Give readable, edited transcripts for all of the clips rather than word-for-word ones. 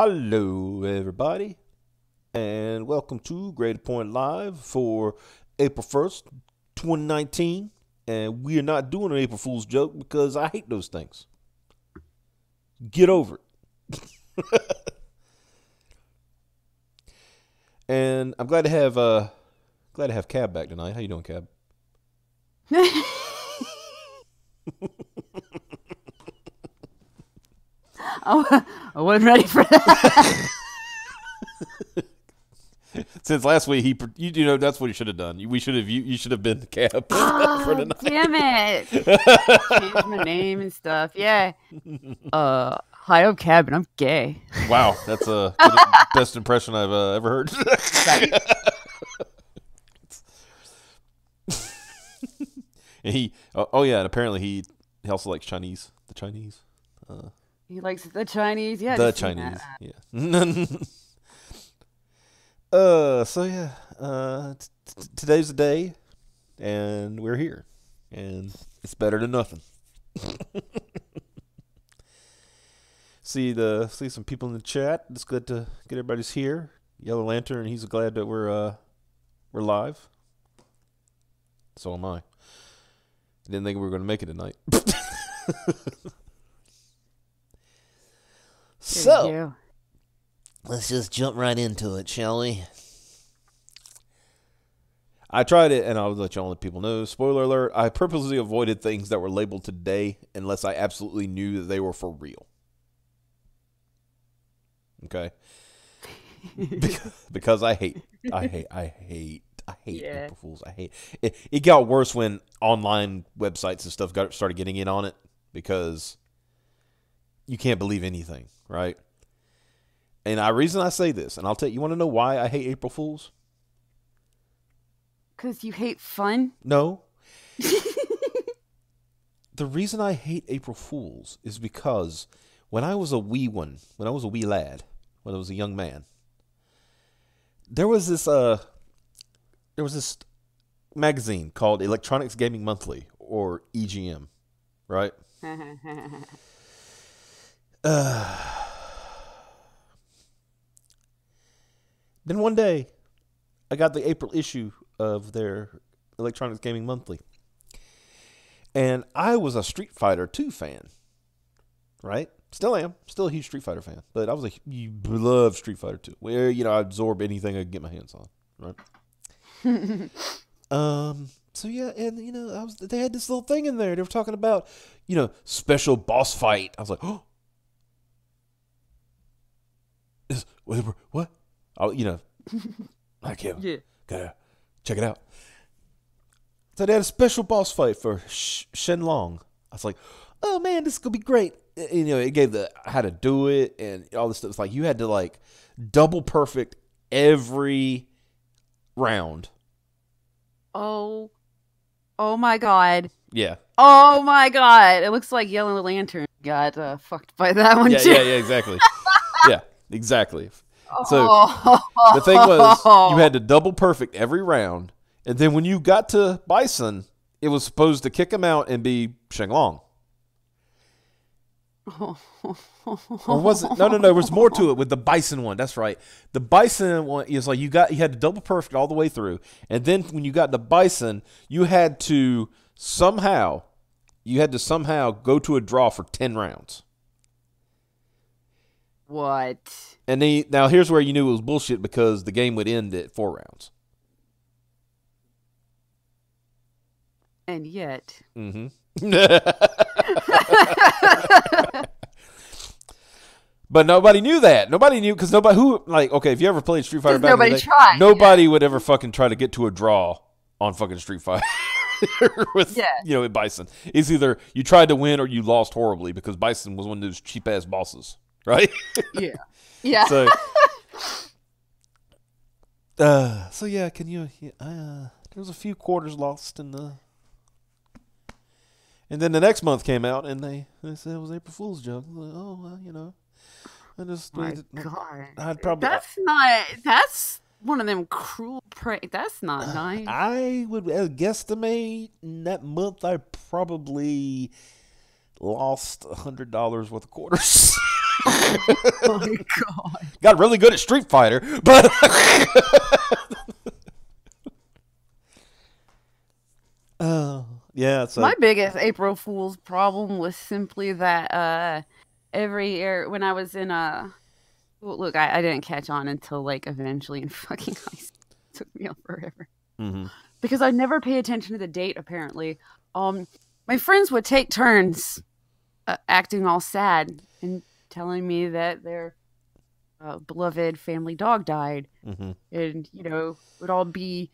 Hello, everybody, and welcome to Greater Point Live for April 1st, 2019. And we are not doing an April Fool's joke because I hate those things. Get over it. And I'm glad to have Cab back tonight. How you doing, Cab? Oh, I wasn't ready for that. Since last week, you know that's what you should have done. You should have been the Cab for tonight. Damn it! Changed my name and stuff. Yeah. Hi, I'm Cab, and I'm gay. Wow, that's the best impression I've ever heard. And and apparently he also likes Chinese. The Chinese. He likes the Chinese. Yeah, the Chinese. Yeah. Today's the day, and we're here, and it's better than nothing. See some people in the chat. It's good to get everybody's here. Yellow Lantern, he's glad that we're live. So am I. Didn't think we were going to make it tonight. So, let's just jump right into it, shall we? I tried it, and I'll let people know. Spoiler alert, I purposely avoided things that were labeled today unless I absolutely knew that they were for real. Okay? Because I hate April Fools. I hate it. It got worse when online websites and stuff started getting in on it because you can't believe anything, right? And the reason I say this, and I'll tell you, want to know why I hate April Fools? Because you hate fun? No. The reason I hate April Fools is because when I was a wee lad, when I was a young man, there was this magazine called Electronics Gaming Monthly, or EGM, right? Then one day, I got the April issue of their Electronics Gaming Monthly. And I was a Street Fighter 2 fan, right? Still am. Still a huge Street Fighter fan. But I was love Street Fighter 2. Where, I absorb anything I could get my hands on, right? So yeah, and they had this little thing in there. They were talking about, special boss fight. I was like, oh, what? I can't. Yeah. Gotta check it out. So they had a special boss fight for Shenlong. I was like, oh man, this is gonna be great. It gave how to do it and all this stuff. It's like you had to double perfect every round. Oh my God. Yeah. Oh my God. It looks like Yellow Lantern got fucked by that one too. Yeah, exactly. Yeah, exactly. So the thing was, you had to double perfect every round, and then when you got to Bison, it was supposed to kick him out and be Shenlong. Or was it? No. There was more to it with the Bison one. That's right. The Bison one is like you had to double perfect all the way through, and then when you got the Bison, you had to somehow go to a draw for 10 rounds. What? And now here's where you knew it was bullshit because the game would end at 4 rounds. And yet. Mm-hmm. But nobody knew that. Nobody knew because if you ever played Street Fighter back in the day, tried. Nobody would ever fucking try to get to a draw on fucking Street Fighter with Bison. It's either you tried to win or you lost horribly because Bison was one of those cheap ass bosses, right? Yeah. Yeah. So yeah, there was a few quarters lost in the. And then the next month came out, and they said it was April Fool's joke. I was like, oh, well, I just. My God. I'd probably. That's one of them cruel pranks. That's not nice. I would guesstimate in that month I probably lost $100 worth of quarters. Oh my god. Got really good at Street Fighter, but oh yeah. So My biggest April Fool's problem was simply that every year when I was in well, look, I didn't catch on until like eventually in fucking high school. It took me forever. mm-hmm. Because I never pay attention to the date apparently. My friends would take turns acting all sad and telling me that their beloved family dog died. Mm-hmm. And, you know, it would all be,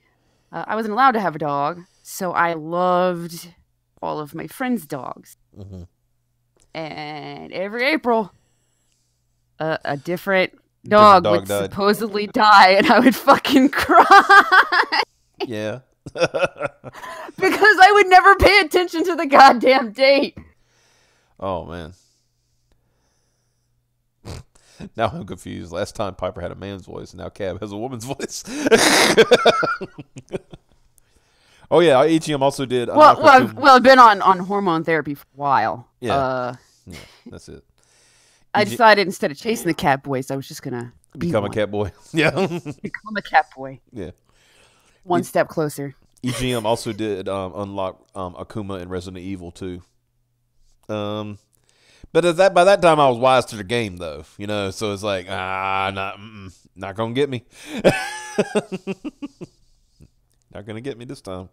I wasn't allowed to have a dog. So I loved all of my friends' dogs. Mm-hmm. And every April, a different dog would died. supposedly die. And I would fucking cry. Yeah. Because I would never pay attention to the goddamn date. Oh man. Now I'm confused. Last time Piper had a man's voice, and now Cab has a woman's voice. Oh yeah, AGM also did. I've been on hormone therapy for a while. Yeah, yeah, that's it. I decided instead of chasing the cat boys, I was just gonna become a cat boy. Yeah, become a cat boy. Yeah, one step closer. EGM also did unlock Akuma in Resident Evil 2. But by that time I was wise to the game though, you know. So it's like not gonna get me. Not gonna get me this time.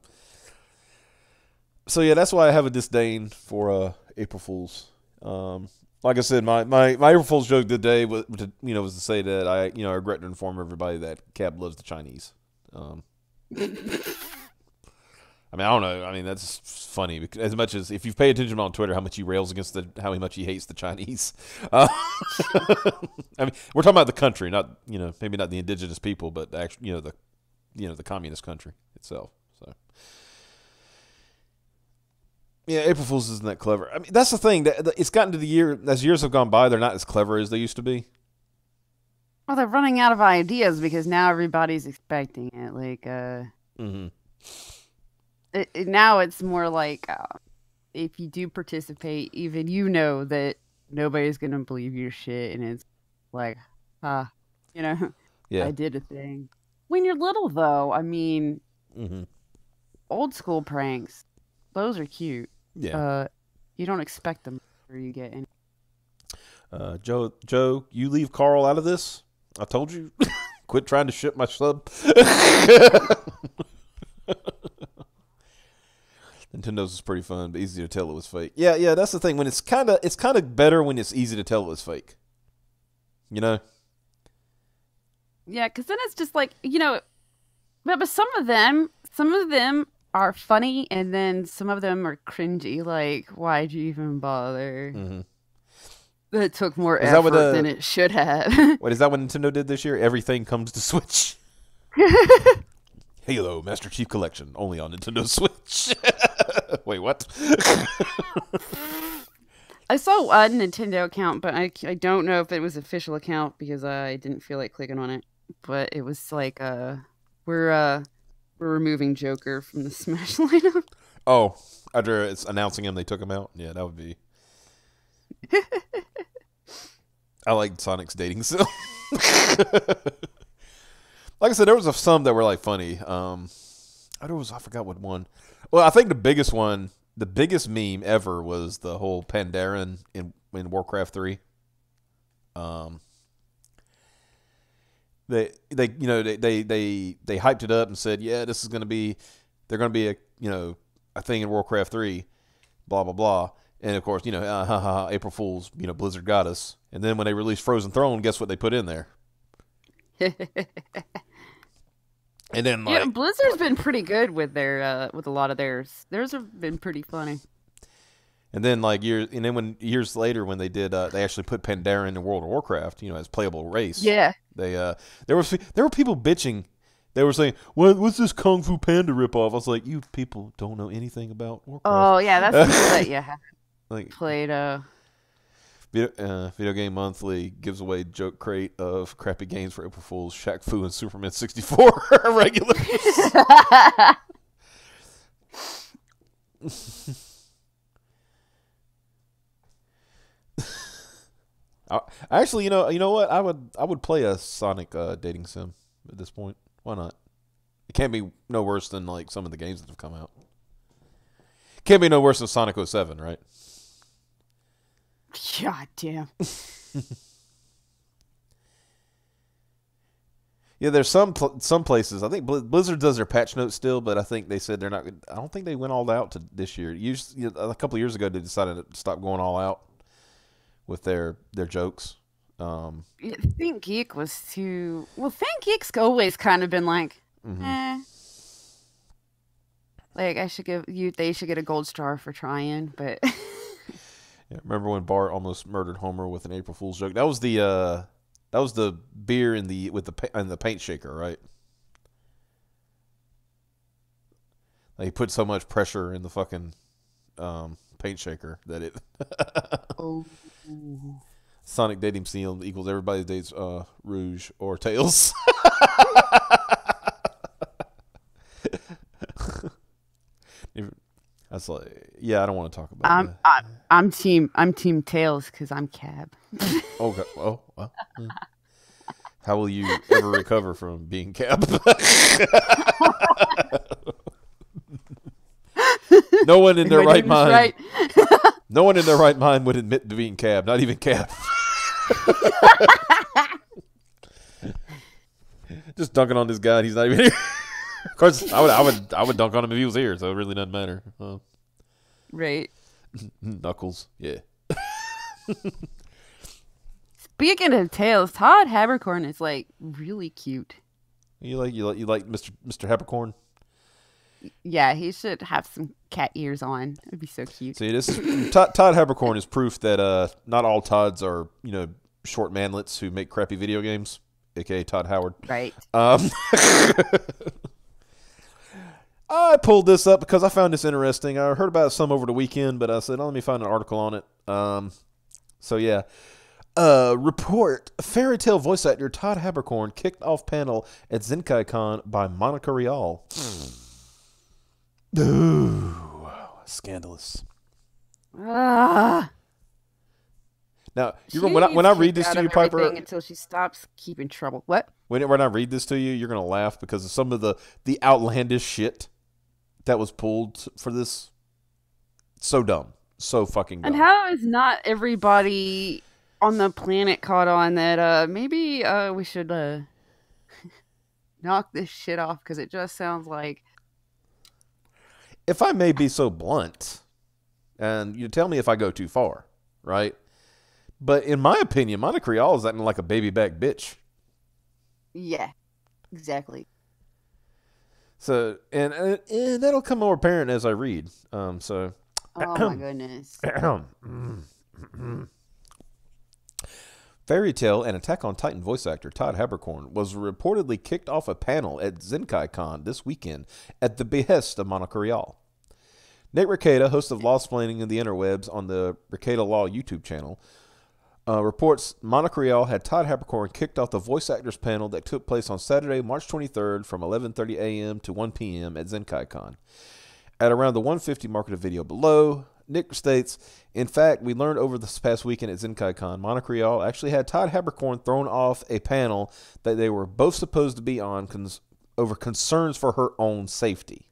So yeah, that's why I have a disdain for April Fools. Like I said, my April Fool's joke today was to say that I regret to inform everybody that Cab loves the Chinese. I mean, I don't know. I mean, that's funny because as much as if you've paid attention on Twitter, how much he rails against how much he hates the Chinese. I mean, we're talking about the country, not maybe not the indigenous people, but actually the communist country itself. So yeah, April Fools isn't that clever. I mean, that's the thing that it's gotten to the year as years have gone by, they're not as clever as they used to be. Well, they're running out of ideas because now everybody's expecting it. Like, Mm-hmm. Now it's more like if you do participate, even that nobody's gonna believe your shit, and it's like, yeah, I did a thing. When you're little, though, I mean, old school pranks, those are cute. Yeah. You don't expect them before you get in. Joe, you leave Carl out of this. I told you, quit trying to ship my sub. Nintendo's is pretty fun, but easy to tell it was fake. Yeah, that's the thing. When it's kind of better when it's easy to tell it was fake. You know? Yeah, because then it's just like but some of them are funny, and then some of them are cringy. Like, why'd you even bother? Mm-hmm. That took more effort than it should have. Wait, is that what Nintendo did this year? Everything comes to Switch. Halo Master Chief Collection, only on Nintendo Switch. Wait, what? I saw a Nintendo account, but I don't know if it was an official account because I didn't feel like clicking on it. But it was like, we're removing Joker from the Smash lineup. Oh, after it's announcing him, they took him out? Yeah, that would be... I like Sonic's dating sim. Like I said, there was some that were like funny. I forgot what one. Well, I think the biggest meme ever was the whole Pandaren in Warcraft 3. They hyped it up and said, yeah, this is they're gonna be a thing in Warcraft 3, blah blah blah. And of course, April Fools, Blizzard got us. And then when they released Frozen Throne, guess what they put in there? And then Blizzard's been pretty good with their with a lot of theirs. Theirs have been pretty funny. And then years later when they did they actually put Pandaren in World of Warcraft, as playable race. Yeah. They there were people bitching. They were saying, "What's this Kung Fu Panda ripoff?" I was like, "You people don't know anything about Warcraft." Oh yeah, that's people that played Video Game Monthly gives away joke crate of crappy games for April Fools, Shaq Fu and Superman 64 regulars. Actually, you know what? I would play a Sonic dating sim at this point. Why not? It can't be no worse than like some of the games that have come out. Can't be no worse than Sonic 07, right? God damn. Yeah, there's some places. I think Blizzard does their patch notes still, but I think they said they're not. I don't think they went all out to this year. Usually, a couple of years ago, they decided to stop going all out with their jokes. Think Geek was too. Well, Think Geek's always kind of been like, like I should give you. They should get a gold star for trying, but. Yeah, remember when Bart almost murdered Homer with an April Fool's joke? That was the beer in the paint shaker, right? Like he put so much pressure in the fucking paint shaker that it. Oh. Sonic dating sim equals everybody dates Rouge or Tails. That's like, yeah, I don't want to talk about that. I'm team Tails because I'm Cab. Okay. Oh, well. How will you ever recover from being Cab? No one in their right mind. Right. No one in their right mind would admit to being Cab, not even Cab. Just dunking on this guy, and he's not even here. Of course, I would dunk on him if he was here, so it really doesn't matter. Right. Knuckles, yeah. Speaking of Tails, Todd Haberkorn is like really cute. You like Mr. Haberkorn? Yeah, he should have some cat ears on. It'd be so cute. See, this Todd Haberkorn is proof that not all Todds are short manlets who make crappy video games, aka Todd Howard. Right. I pulled this up because I found this interesting. I heard about it some over the weekend, but I said, let me find an article on it. So yeah. Report: fairy tale voice actor Todd Haberkorn kicked off panel at Zenkai-Con by Monica Rial. Ooh, scandalous. Now, when I read this to you, Piper, until she stops keeping trouble. What? When I read this to you, you're gonna laugh because of some of the outlandish shit that was pulled for this. So dumb, so fucking dumb. And how is not everybody on the planet caught on that? Maybe we should knock this shit off because it just sounds like. If I may be so blunt, and you tell me if I go too far, right? But in my opinion, Monica Rial is acting like a baby back bitch. Yeah, exactly. So, and that'll come more apparent as I read. Oh my goodness. Fairy Tail and Attack on Titan voice actor Todd Haberkorn was reportedly kicked off a panel at Zenkai-Con this weekend at the behest of Monica Rial. Nate Rekieta, host of Law Splaining in the Interwebs on the Rekieta Law YouTube channel, reports Monica Rial had Todd Haberkorn kicked off the voice actors panel that took place on Saturday, March 23rd from 11:30 a.m. to 1 p.m. at Zenkai-Con. At around the 150 mark of the video below, Nick states, in fact, we learned over this past weekend at Zenkai-Con, Monica Rial actually had Todd Haberkorn thrown off a panel that they were both supposed to be on over concerns for her own safety.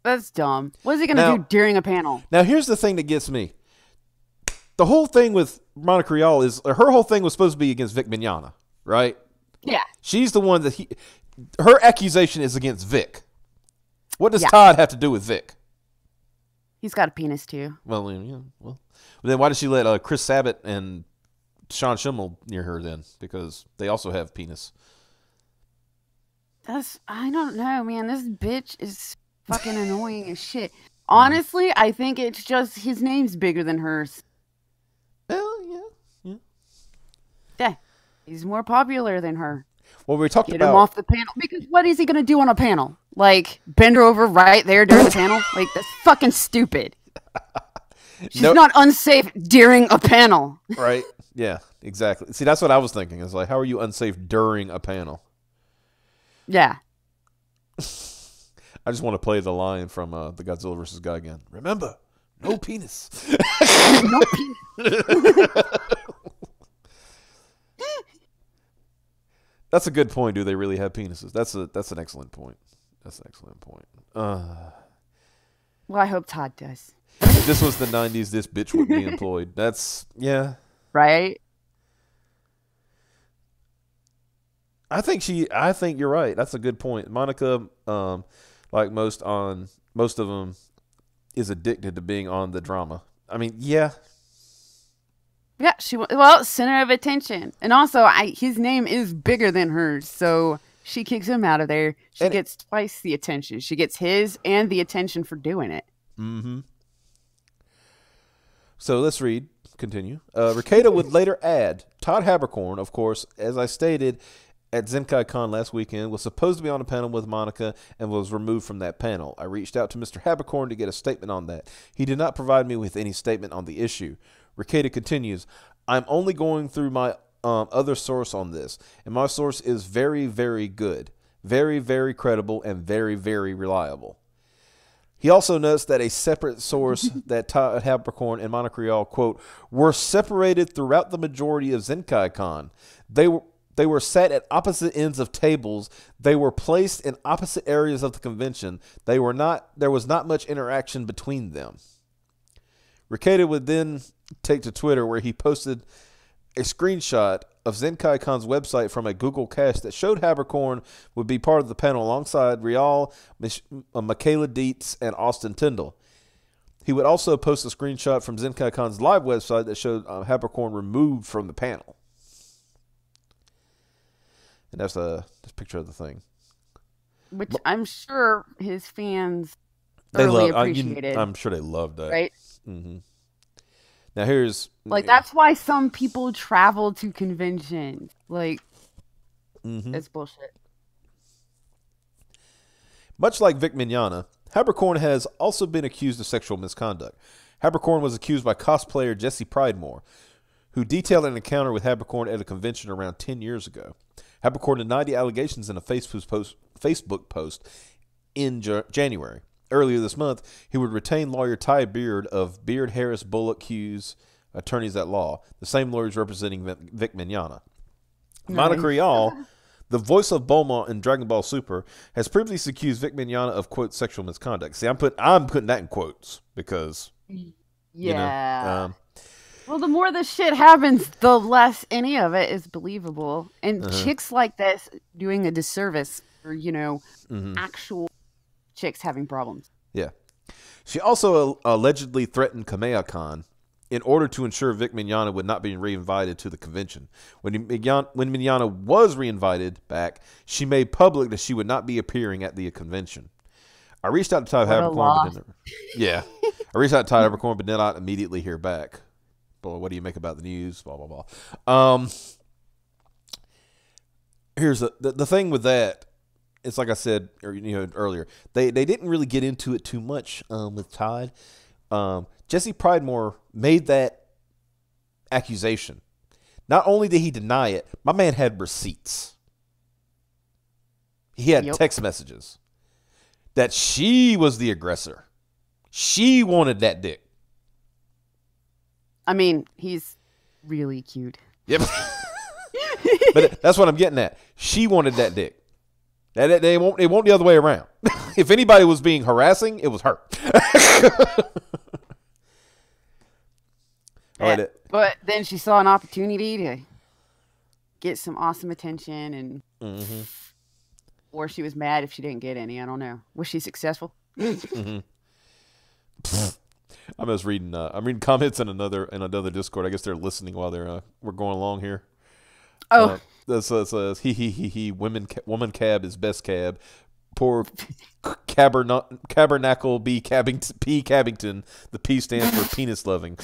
That's dumb. What is he going to do during a panel? Now, here's the thing that gets me. The whole thing with Monica Rial is, her whole thing was supposed to be against Vic Mignogna, right? Yeah. She's the one that her accusation is against Vic. What does Todd have to do with Vic? He's got a penis too. Well, yeah. Well, then why did she let Chris Sabat and Sean Schimmel near her then? Because they also have penis. I don't know, man. This bitch is fucking annoying as shit. Honestly, I think it's just his name's bigger than hers. Well, yeah. Yeah, he's more popular than her. Well, we talked about... Get him off the panel. Because what is he going to do on a panel? Like, bend her over right there during the panel? Like, that's fucking stupid. She's not unsafe during a panel. Right. Yeah, exactly. See, that's what I was thinking. It's like, how are you unsafe during a panel? Yeah. I just want to play the line from the Godzilla vs. Guy again. Remember, no penis. No penis. That's a good point. Do they really have penises? That's an excellent point. That's an excellent point. Well, I hope Todd does. If this was the 90s, this bitch wouldn't be employed. That's, yeah. Right? I think you're right. That's a good point. Monica, like most of them, is addicted to being on the drama. I mean, yeah. Yeah, center of attention. And also, his name is bigger than hers, so she kicks him out of there. She gets twice the attention. She gets his and the attention for doing it. Mm-hmm. So let's continue. Ricada would later add, Todd Haberkorn, of course, as I stated at Zenkai Con last weekend, was supposed to be on a panel with Monica and was removed from that panel. I reached out to Mr. Haberkorn to get a statement on that. He did not provide me with any statement on the issue. Ricada continues, I'm only going through my other source on this, and my source is very, very good, very, very credible, and very, very reliable. He also notes that a separate source that Todd Haberkorn and Monica Rial, quote, were separated throughout the majority of Zenkai Con. They were sat at opposite ends of tables. They were placed in opposite areas of the convention. There was not much interaction between them. Ricada would then take to Twitter, where he posted a screenshot of Zenkai Con's website from a Google Cache that showed Haberkorn would be part of the panel alongside Rial, Michaela Dietz, and Austin Tyndall. He would also post a screenshot from Zenkai Con's live website that showed Haberkorn removed from the panel. And that's a picture of the thing. Which I'm sure his fans appreciated. I'm sure they loved that. Right? Mm-hmm. Now here's... that's why some people travel to conventions. It's bullshit. Much like Vic Mignogna, Haberkorn has also been accused of sexual misconduct. Haberkorn was accused by cosplayer Jesse Pridemore, who detailed an encounter with Haberkorn at a convention around 10 years ago. Haberkorn denied the allegations in a Facebook post in January. Earlier this month, he would retain lawyer Ty Beard of Beard, Harris, Bullock, Hughes, attorneys at law, the same lawyers representing Vic Mignogna. Nice. Monica Rial, the voice of Bulma in Dragon Ball Super, has previously accused Vic Mignogna of, quote, sexual misconduct. See, I'm putting that in quotes because, yeah. Well, the more this shit happens, the less any of it is believable. And chicks like this doing a disservice for, actual chicks having problems. Yeah. She also allegedly threatened Kamea-Con in order to ensure Vic Mignogna would not be reinvited to the convention. When Mignogna was reinvited back, she made public that she would not be appearing at the convention. I reached out to Todd Haberkorn, but did not immediately hear back. But what do you make about the news? Blah, blah, blah. Here's the thing with that. It's like I said earlier. They didn't really get into it too much with Todd. Jesse Pridemore made that accusation. Not only did he deny it, my man had receipts. He had text messages that she was the aggressor. She wanted that dick. I mean, he's really cute. Yep. But that's what I'm getting at. She wanted that dick. It won't the other way around. If anybody was being harassing, it was her. But then she saw an opportunity to get some awesome attention, and or she was mad if she didn't get any. I don't know. Was she successful? I'm just reading. I'm reading comments in another Discord. I guess they're listening while we're going along here. Oh, this says he woman cab is best cab. Poor Cabernacle P. Cabbington. The P stands for penis loving.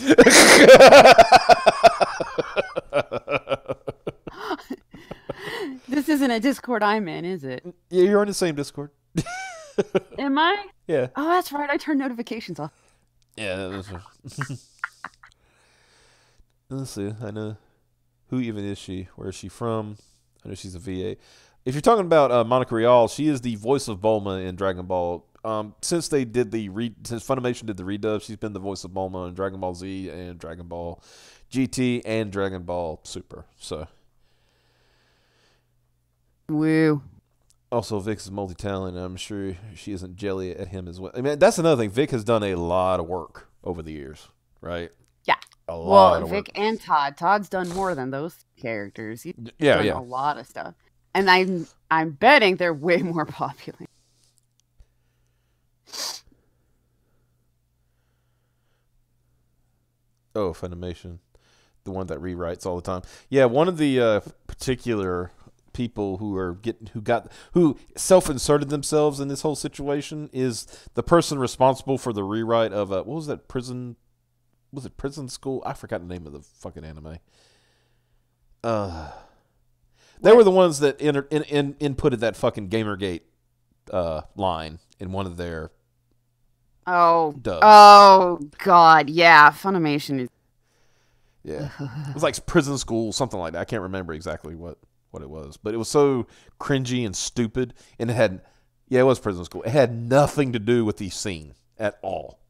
This isn't a Discord I'm in, is it? Yeah, you're on the same Discord. Am I? Yeah. Oh, that's right. I turned notifications off. Yeah. Let's see. I know. Who even is she? Where is she from? I know she's a VA. If you're talking about Monica Rial, she is the voice of Bulma in Dragon Ball. Since Funimation did the redub, she's been the voice of Bulma in Dragon Ball Z and Dragon Ball GT and Dragon Ball Super. So Woo. Also, Vic's multi-talented. I'm sure she isn't jelly at him as well. I mean, that's another thing. Vic has done a lot of work over the years, right? Yeah. A lot of Vic work. and Todd. Todd's done more than those characters. He's done a lot of stuff. And I'm betting they're way more popular. Oh, Funimation. The one that rewrites all the time. Yeah, one of the particular people who self-inserted themselves in this whole situation is the person responsible for the rewrite of what was that prison? Was it Prison School? I forgot the name of the fucking anime. They were the ones that inputted that fucking Gamergate line in one of their dubs. Oh God, yeah, Funimation is. Yeah, it was like Prison School, something like that. I can't remember exactly what it was, but it was so cringy and stupid, and it was Prison School. It had nothing to do with the scene at all.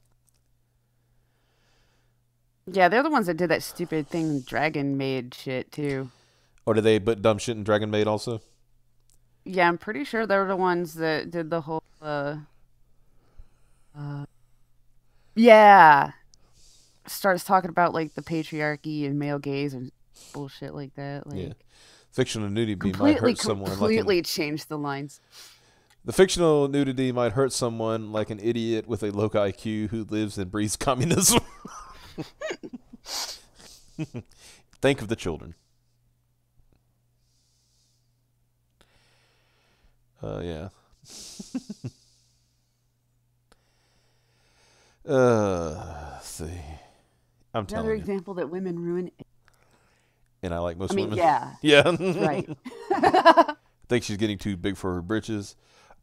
Yeah, they're the ones that did that stupid thing Dragon made shit too. Or did they put dumb shit in Dragon Maid also? Yeah, I'm pretty sure they're the ones that did the whole yeah. Starts talking about like the patriarchy and male gaze and bullshit like that. Like, yeah. Fictional nudity might hurt someone. Completely changed the lines. The fictional nudity might hurt someone like an idiot with a low IQ who lives and breathes communism. Think of the children. Yeah. Let's see. I'm telling you. Another example that women ruin. And I like most women. Yeah. Yeah. Right. I think she's getting too big for her britches.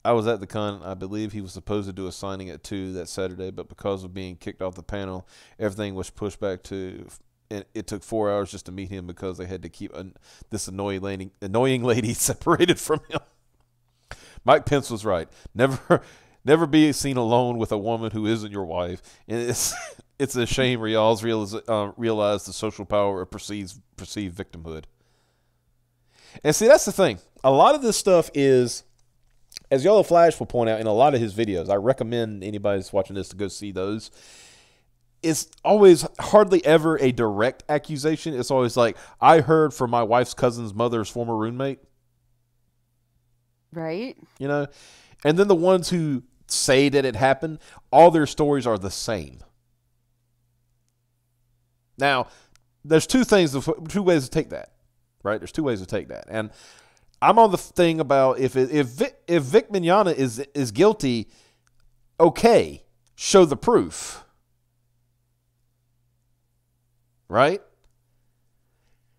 I was at the con. I believe he was supposed to do a signing at 2 that Saturday, but because of being kicked off the panel, everything was pushed back to. And it took 4 hours just to meet him because they had to keep this annoying lady separated from him. Mike Pence was right. Never be seen alone with a woman who isn't your wife. And it's a shame y'all realize the social power of perceived victimhood. And see, that's the thing. A lot of this stuff is, as Yellow Flash will point out in a lot of his videos, I recommend anybody that's watching this to go see those. It's always hardly ever a direct accusation. It's always like, I heard from my wife's cousin's mother's former roommate. Right. You know? And then the ones who say that it happened, all their stories are the same. Now, there's two ways to take that, right? There's two ways to take that. And I'm on the thing about if Vic Mignogna is guilty, okay, show the proof. Right?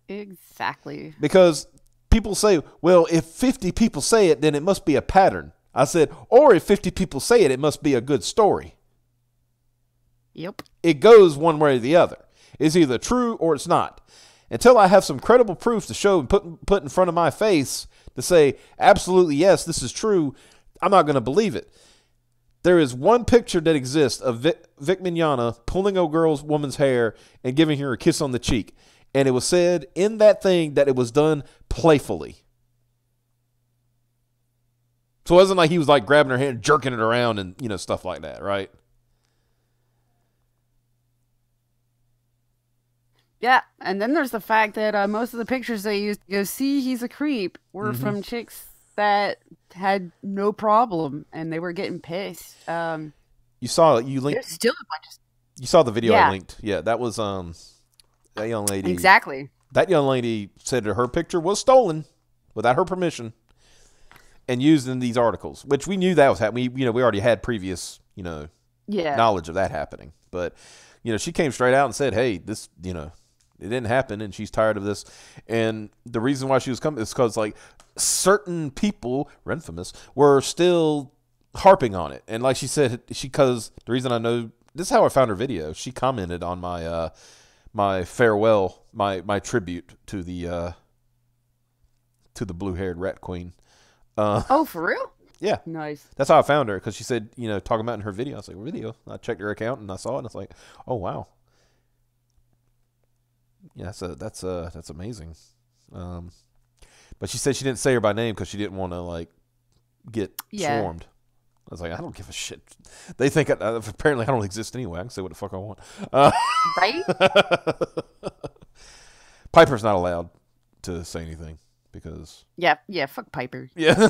Exactly. Because people say, well, if 50 people say it, then it must be a pattern. I said, or if 50 people say it, it must be a good story. Yep. It goes one way or the other. It's either true or it's not. Until I have some credible proof to show and put in front of my face to say, absolutely, yes, this is true, I'm not going to believe it. There is one picture that exists of Vic Mignogna pulling a woman's hair and giving her a kiss on the cheek. And it was said in that thing that it was done playfully. So it wasn't like he was like grabbing her hand, jerking it around and, stuff like that, right? Yeah, and then there's the fact that most of the pictures they used to go, see, he's a creep, were from chicks that had no problem, and they were getting pissed. You saw you linked. There's still a bunch of. You saw the video I linked. Yeah, that was that young lady. Exactly. That young lady said that her picture was stolen without her permission and used in these articles, which we knew that was happening. We already had previous knowledge of that happening, but she came straight out and said, "Hey, this it didn't happen, and she's tired of this." And the reason why she was coming is because like certain people, infamous, were still harping on it. And like she said, because the reason I know this is how I found her video. She commented on my my farewell, my tribute to the blue-haired rat queen. Oh, for real? Yeah. Nice. That's how I found her, because she said, talking about in her video. I was like, video? I checked her account and I saw it, and I was like, oh wow. Yeah, that's amazing. But she said she didn't say her by name because she didn't want to like get swarmed. I was like, I don't give a shit. They think apparently I don't exist anyway. I can say what the fuck I want. Right? Piper's not allowed to say anything because fuck Piper. Yeah,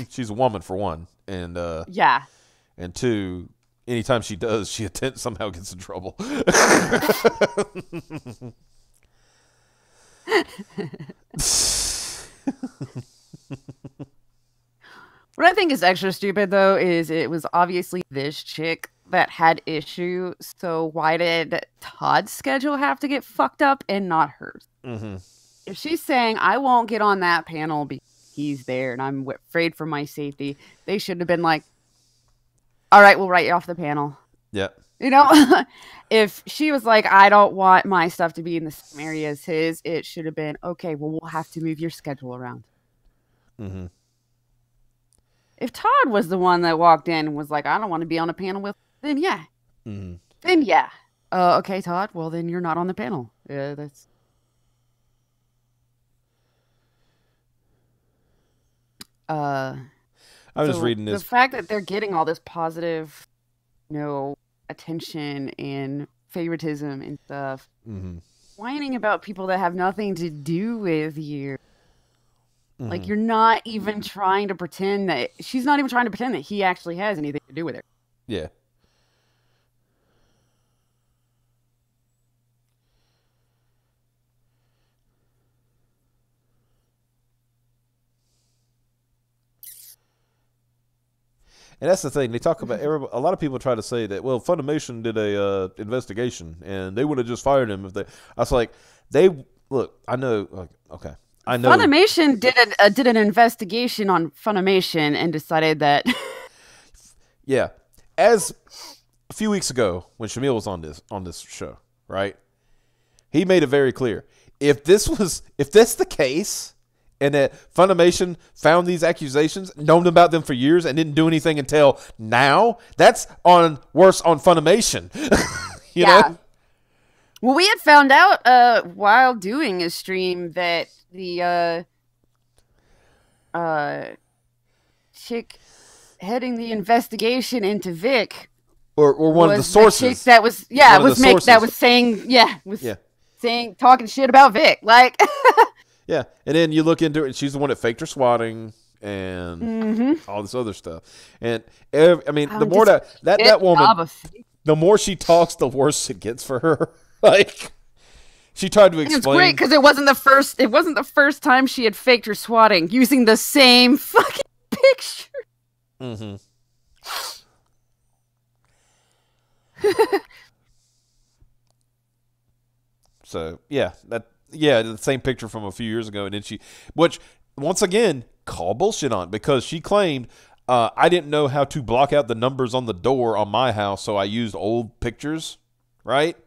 she's a woman for one, and and two, anytime she does, she somehow gets in trouble. What I think is extra stupid, though, is it was obviously this chick that had issue, so why did Todd's schedule have to get fucked up and not hers? Mm-hmm. If she's saying, I won't get on that panel because he's there and I'm afraid for my safety, they should have been like, all right, we'll write you off the panel. Yeah. You know, if she was like, I don't want my stuff to be in the same area as his, it should have been, okay, well, we'll have to move your schedule around. Mm-hmm. If Todd was the one that walked in and was like, I don't want to be on a panel with, then yeah. Mm-hmm. Then yeah. Okay, Todd, well, then you're not on the panel. Yeah, that's... I was just reading this. The fact that they're getting all this positive, attention and favoritism and stuff, whining about people that have nothing to do with you. Mm-hmm. Like, you're not even trying to pretend that... She's not even trying to pretend that he actually has anything to do with it. Yeah. And that's the thing. They talk about a lot of people try to say that, well, Funimation did a investigation and they would have just fired him if they... I was like, look, I know, like, okay. I know Funimation did an investigation on Funimation and decided that... Yeah. As a few weeks ago when Shamil was on this show, right? He made it very clear. If that's the case and that Funimation found these accusations, known about them for years and didn't do anything until now, that's worse on Funimation. you know? Well, we had found out while doing a stream that the chick heading the investigation into Vic, or one of the sources the chick that was saying talking shit about Vic, like. Yeah, and then you look into it, and she's the one that faked her swatting and all this other stuff. And I mean, the more that woman, the more she talks, the worse it gets for her. Like, she tried to explain. It's great because it wasn't the first time she had faked her swatting using the same fucking picture. Mm-hmm. So the same picture from a few years ago, and then which once again, call bullshit on, because she claimed I didn't know how to block out the numbers on the door on my house, so I used old pictures, right?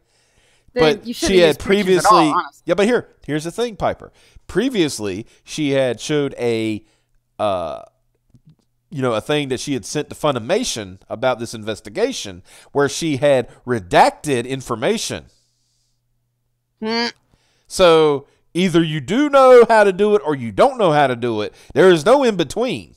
Then but she had previously, but here's the thing, Piper. Previously, she had showed a thing that she had sent to Funimation about this investigation, where she had redacted information. So either you do know how to do it or you don't know how to do it. There is no in between.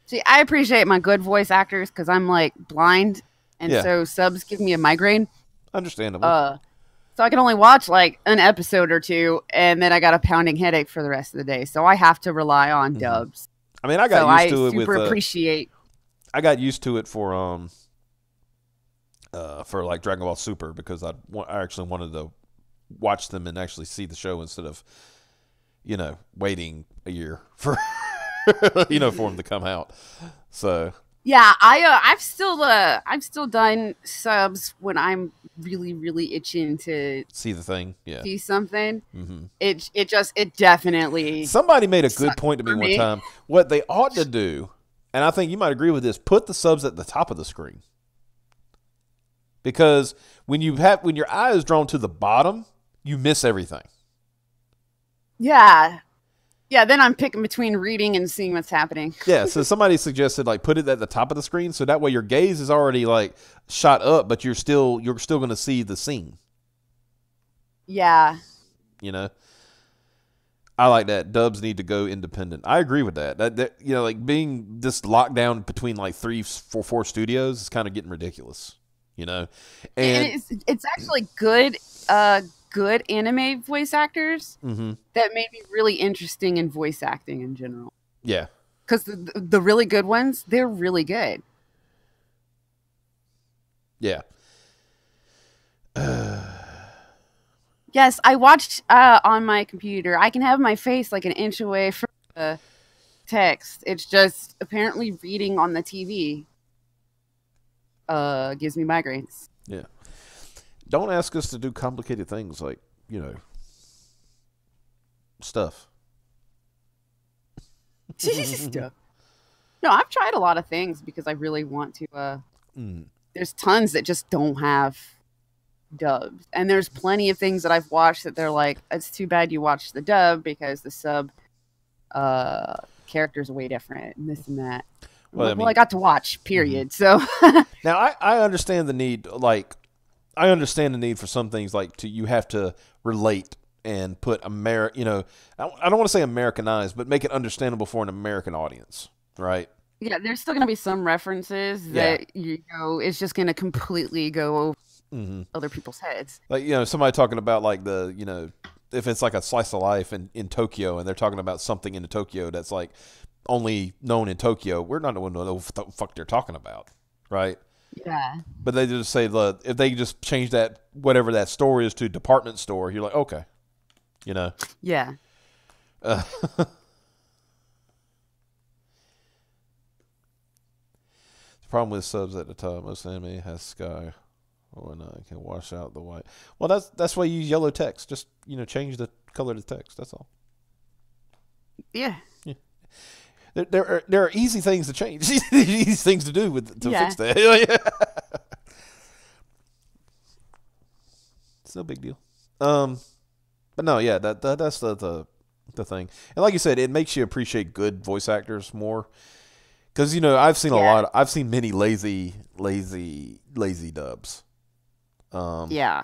See, I appreciate my good voice actors because I'm like blind, and so subs give me a migraine. Understandable. So I can only watch like an episode or two, and then I got a pounding headache for the rest of the day. So I have to rely on dubs. I mean, I got used to it with. Appreciate. I got used to it for like Dragon Ball Super, because I actually wanted to watch them and actually see the show instead of, waiting a year for, for them to come out. So. Yeah, I've still done subs when I'm really, really itching to see the thing, see something. Mm-hmm. It definitely. Somebody made a good point to me one time. What they ought to do, and I think you might agree with this, put the subs at the top of the screen. Because when your eye is drawn to the bottom, you miss everything. Yeah. Yeah, then I'm picking between reading and seeing what's happening. Yeah, so somebody suggested like put it at the top of the screen, so that way your gaze is already like shot up, but you're still going to see the scene. Yeah. You know, I like that. Dubs need to go independent. I agree with that. That you know, like being this locked down between like 4 studios is kind of getting ridiculous. You know, and it's actually good anime voice actors that made me really interesting in voice acting in general. Yeah, because the really good ones, they're really good. Yeah. Yes, I watched on my computer. I can have my face like an inch away from the text. It's just apparently reading on the TV gives me migraines. Yeah. Don't ask us to do complicated things like, you know, stuff. Stuff. No, I've tried a lot of things because I really want to. There's tons that just don't have dubs, and there's plenty of things that I've watched that they're like, it's too bad you watched the dub because the sub characters are way different and this and that. Well, I got to watch, period. So now I understand the need, like I understand the need for some things, like you have to relate and put you know, I don't want to say Americanized, but make it understandable for an American audience, right? Yeah, there's still going to be some references that you know it's just going to completely go over other people's heads. Like, you know, somebody talking about like the, you know, if it's like a slice of life in Tokyo and they're talking about something in Tokyo that's like only known in Tokyo, we're not going to know what the fuck they're talking about, right? Yeah. But they just say, look, if they just change that, whatever that store is, to department store, you're like, okay, you know? Yeah. The problem with subs at the top, most anime has sky. Oh, no, I can wash out the white. Well, that's why you use yellow text. Just, you know, change the color of the text. That's all. Yeah. There are easy things to change. Easy things to do to fix that. It's no big deal. But no, yeah, that's the thing. And like you said, it makes you appreciate good voice actors more. Because, you know, I've seen many lazy dubs. Yeah.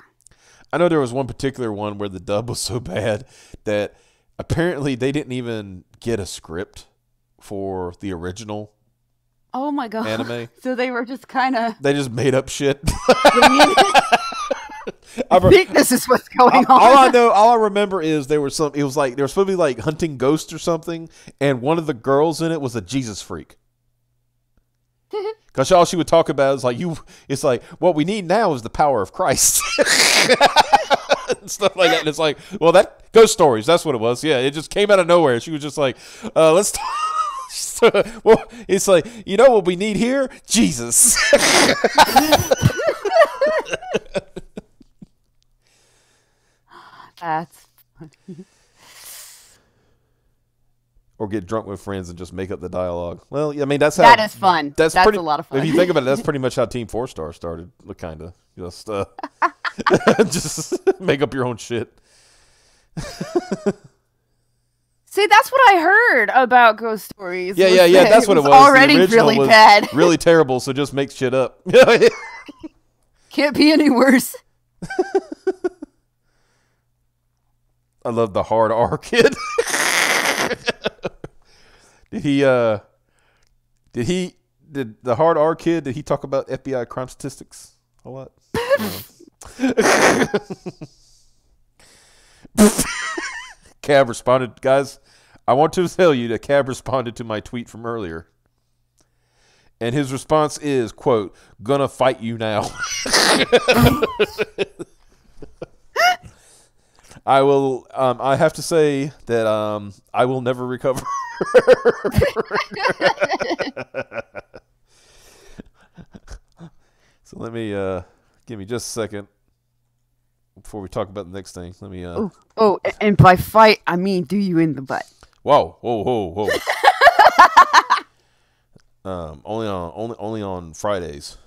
I know there was one particular one where the dub was so bad that apparently they didn't even get a script for the original. Oh my god. Anime. So they were just kind of. They just made up shit. I think this is what's going on. All I remember is it was supposed to be like hunting ghosts or something, and one of the girls in it was a Jesus freak. Because all she would talk about is it's like, what we need now is the power of Christ. And stuff like that. And it's like, well, that ghost stories, that's what it was. Yeah, it just came out of nowhere. She was just like, let's talk. Well, it's like, you know what we need here? Jesus. That's funny. Or get drunk with friends and just make up the dialogue. Well, I mean, that is fun. That's a lot of fun. If you think about it, that's pretty much how Team 4 Star started. Kind of just just make up your own shit. See, that's what I heard about ghost stories. Yeah. That's what it was. Already really bad, really terrible. So just make shit up. Can't be any worse. I love the hard R kid. Did the hard R kid, did he talk about FBI crime statistics a lot? Cab responded, guys, I want to tell you that Cab responded to my tweet from earlier. And his response is, quote, gonna fight you now. I have to say that I will never recover. So let me give me just a second before we talk about the next thing. Let me Oh, and by fight I mean do you in the butt. Whoa. Only on Fridays.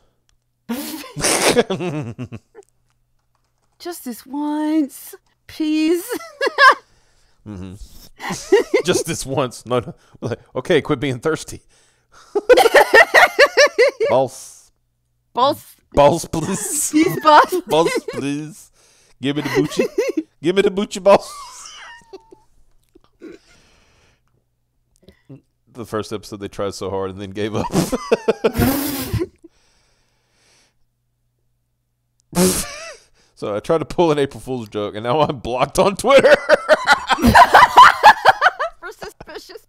Just this once, please. Just this once. No. Okay, quit being thirsty. Balls, please. Please, boss. Balls, please. Give me the boochie. Give me the boochie balls. the first episode they tried so hard and then gave up. So I tried to pull an April Fool's joke, and now I'm blocked on Twitter. For suspicious.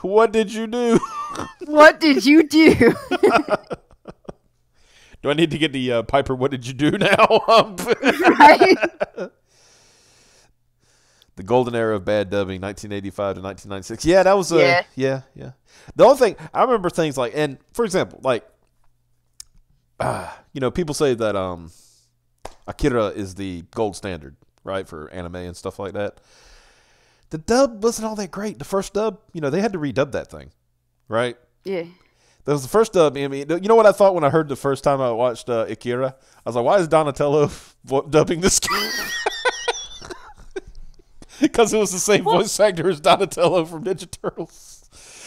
What did you do? What did you do? Do I need to get the Piper? What did you do now? Right. The golden era of bad dubbing, 1985 to 1996. Yeah, that was yeah. The only thing I remember things like, and for example, like, people say that Akira is the gold standard, right, for anime and stuff like that. The dub wasn't all that great. The first dub, they had to redub that thing, right? Yeah. That was the first dub. I mean, you know what I thought when I heard the first time I watched Akira? I was like, why is Donatello dubbing this game? Because it was the same voice actor as Donatello from Ninja Turtles.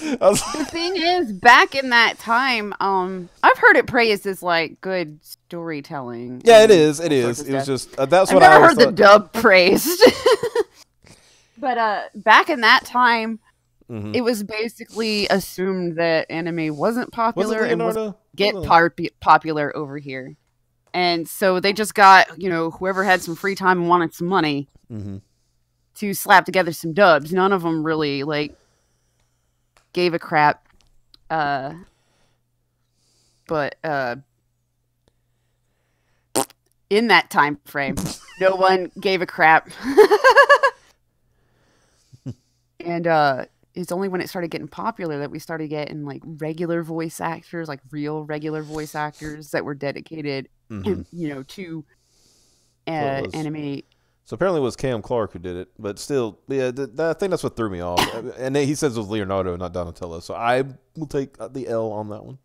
The thing is, back in that time, I've heard it praised as like good storytelling. Yeah, it is. It is. It was just that's I've what never I heard the dub praised. But back in that time, it was basically assumed that anime wasn't popular and was get popular over here, and so they just got whoever had some free time and wanted some money. To slap together some dubs. None of them really gave a crap. But in that time frame, no one gave a crap. And it's only when it started getting popular that we started getting like regular voice actors, like real regular voice actors that were dedicated, to anime. So apparently it was Cam Clark who did it, but still, yeah, I think that's what threw me off. And he says it was Leonardo, not Donatello. So I will take the L on that one.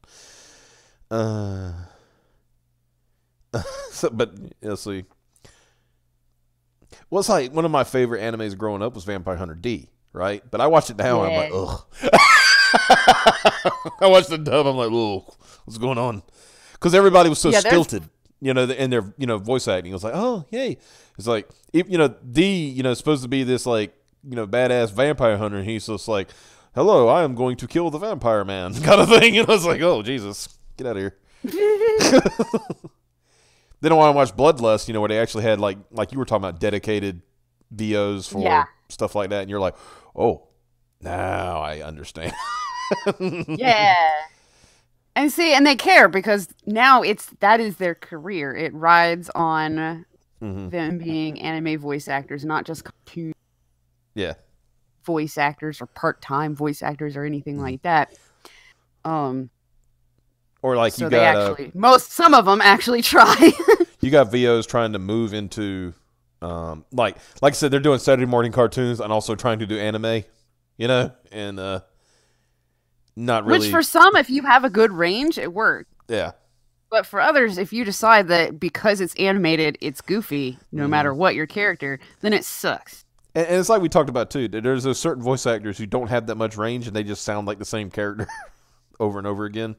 But let's see. Well, it's like one of my favorite animes growing up was Vampire Hunter D, right? But I watched it now and I'm like, ugh. I watched the dub, I'm like, ugh, what's going on? Because everybody was so stilted, in their voice acting. It was like, oh, yay. It's like, D, supposed to be this, like, badass vampire hunter. And he's just like, hello, I am going to kill the vampire man kind of thing. And I was like, oh, Jesus, get out of here. Then I want to watch Bloodlust, where they actually had, like you were talking about, dedicated VOs for stuff like that. And you're like, oh, now I understand. Yeah. And see, and they care because now that is their career. It rides on them being anime voice actors, not just cartoon voice actors or part-time voice actors or anything like that. Or like so you got some of them actually try. You got VOs trying to move into like I said, they're doing Saturday morning cartoons and also trying to do anime, and not really. Which for some, if you have a good range, it works. Yeah. But for others, if you decide that because it's animated, it's goofy, no matter what your character, then it sucks. And it's like we talked about, too. There's those certain voice actors who don't have that much range, and they just sound like the same character over and over again.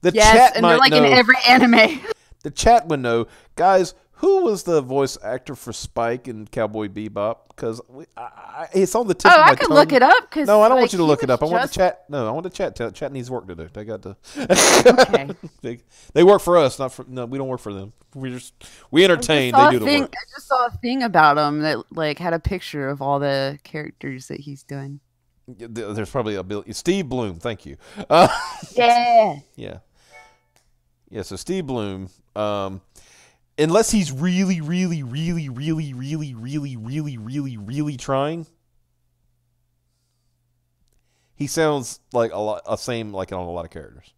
The chat and they're like in every anime. The chat would know. Guys, who was the voice actor for Spike and Cowboy Bebop? Because it's on the tip of my tongue. I can look it up. No, I don't want you to look it up. I want the chat. No, I want the chat. Chat needs work to do. They got to. Okay. They work for us, not for. No, we don't work for them. We entertain. They do the work. I just saw a thing about him that had a picture of all the characters that he's done. There's probably a bill. Steve Bloom. Thank you. Yeah. Yeah. Yeah. So Steve Bloom. Unless he's really, really, really, really, really, really, really, really, really trying, he sounds like same like on a lot of characters.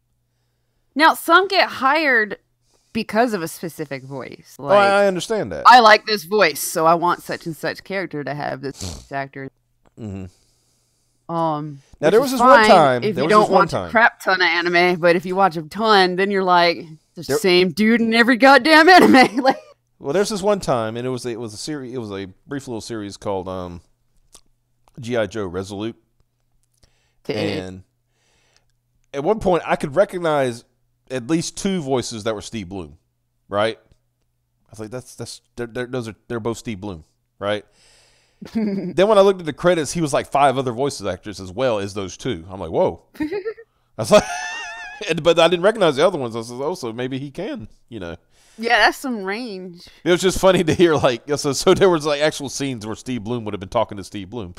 Now, some get hired because of a specific voice. Like, I understand that. I like this voice, so I want such and such character to have this actor. Mm-hmm. Now there was this one time. If you don't watch a crap ton of anime, but if you watch a ton, then you're like the same dude in every goddamn anime. Well, there's this one time, and it was a series. It was a brief little series called G.I. Joe Resolute. And at one point, I could recognize at least two voices that were Steve Bloom, right? I was like, they're both Steve Bloom, right? Then when I looked at the credits, he was like 5 other voices actors as well as those 2. I'm like, whoa. I was like, but I didn't recognize the other ones. I said, oh, so maybe he can, Yeah, that's some range. It was just funny to hear, like, so there was like actual scenes where Steve Blum would have been talking to Steve Blum.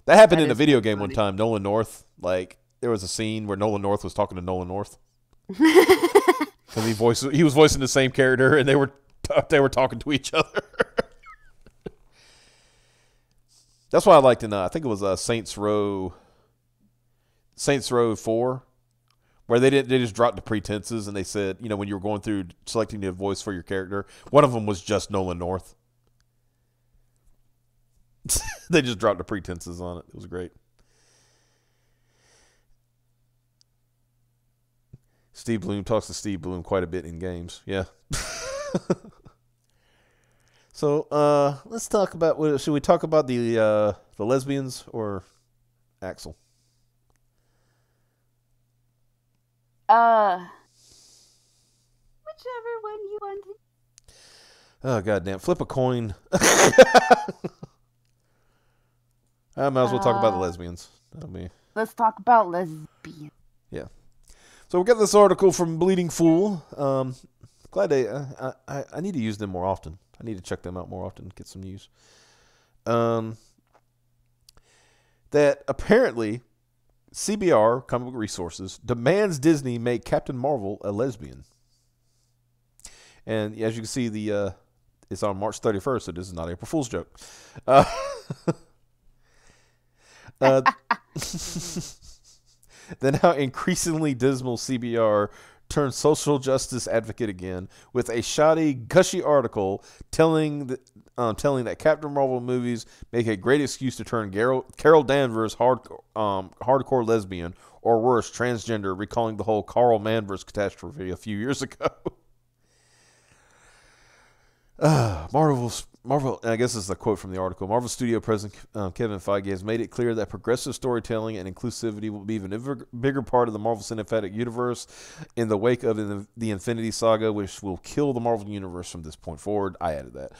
That happened in a video game one time. Nolan North, like, there was a scene where Nolan North was talking to Nolan North. Because he was voicing the same character, and they were talking to each other. That's why I liked I think it was Saints Row 4, where they just dropped the pretenses, and they said, when you were going through selecting the voice for your character, one of them was just Nolan North. They just dropped the pretenses on it. It was great. Steve Blum talks to Steve Blum quite a bit in games. Yeah. So let's talk about. Should we talk about the lesbians or Axel? Whichever one you want. Oh goddamn! Flip a coin. I might as well talk about the lesbians. Let's talk about lesbians. Yeah. So we got this article from Bleeding Fool. Glad I need to use them more often. I need to check them out more often, get some news. That apparently CBR, Comic Book Resources, demands Disney make Captain Marvel a lesbian. And as you can see, it's on March 31st, so this is not an April Fool's joke. Then how increasingly dismal CBR turned social justice advocate again with a shoddy, gushy article telling that Captain Marvel movies make a great excuse to turn Carol Danvers hardcore lesbian, or worse, transgender, recalling the whole Carl Manvers catastrophe a few years ago. Marvel, I guess this is a quote from the article. Marvel Studio President Kevin Feige has made it clear that progressive storytelling and inclusivity will be an even bigger part of the Marvel Cinematic Universe in the wake of the Infinity Saga, which will kill the Marvel Universe from this point forward. I added that.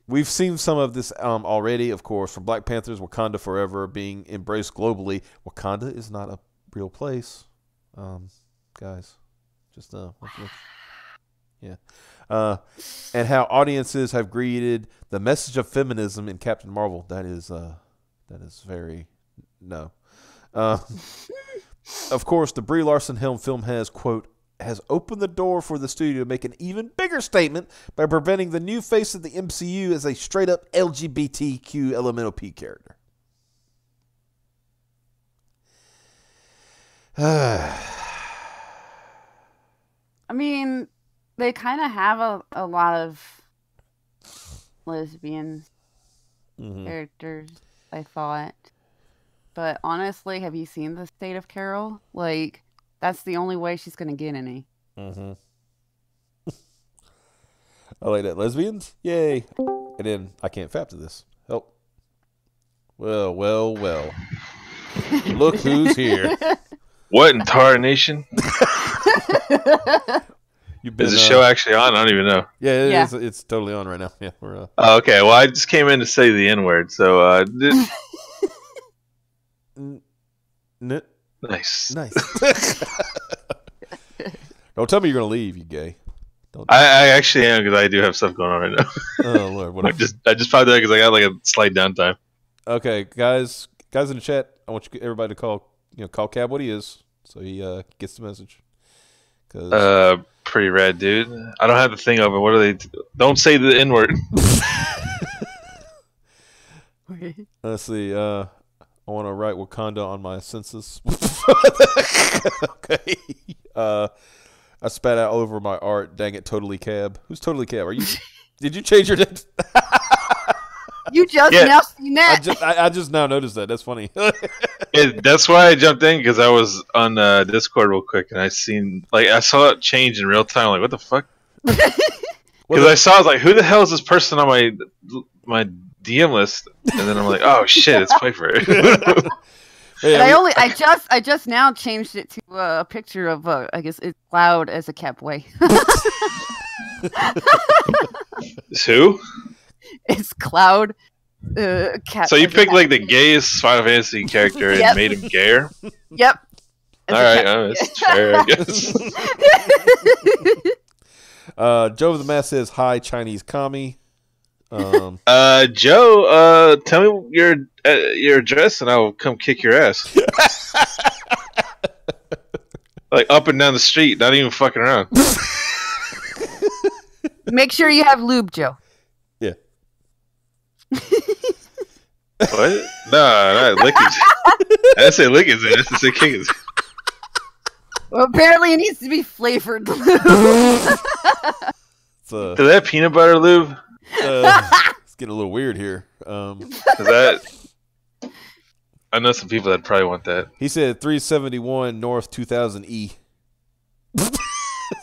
We've seen some of this already, of course, from Black Panther's Wakanda Forever being embraced globally. Wakanda is not a real place, guys. Just yeah. And how audiences have greeted the message of feminism in Captain Marvel. That is very no. Of course, the Brie Larson helm film has, quote, has opened the door for the studio to make an even bigger statement by presenting the new face of the MCU as a straight up LGBTQ elemental P character. I mean, they kind of have a lot of lesbian characters, I thought. But honestly, have you seen the state of Carol? Like, that's the only way she's going to get any. I like that. Lesbians? Yay. And then, I can't fap to this. Help. Well. Look who's here. What in tarnation? Is the show actually on? I don't even know. Yeah, it is. It's totally on right now. Yeah, we're. Oh, okay. Well, I just came in to say the N-word, so. Nice. Don't tell me you're gonna leave, you gay. I actually am, because I do have stuff going on right now. Oh Lord! What I just found out because I got like a slight downtime. Okay, guys in the chat, I want everybody to call Cab what he is, so he gets the message. Pretty rad, dude. I don't have the thing open. What are they? Don't say the N-word. Let's see. I want to write Wakanda on my census. Okay. I spat out all over my art. Dang it, Totally Cab. Who's Totally Cab? Are you? Did you change your name? You just now seen that? I just now noticed that. That's funny. That's why I jumped in, because I was on Discord real quick, and I saw it change in real time. I'm like, what the fuck? Because I saw, I was like, who the hell is this person on my DM list? And then I'm like, oh shit, it's Piper. And I just now changed it to a picture of I guess it's Cloud as a Catboy. Who? It's Cloud. Cat. So you picked like the gayest Final Fantasy character and made him gayer? Yep. All right, it's fair, I guess. Joe the Mask says hi, Chinese commie. Joe, tell me your address and I'll come kick your ass. Like up and down the street, not even fucking around. Make sure you have lube, Joe. Yeah. What? No, not lickers. I didn't say lickers. I just say kickers. Well, apparently it needs to be flavored lube. Do they have peanut butter lube? It's getting a little weird here. I know some people that probably want that. He said 371 North 2000E.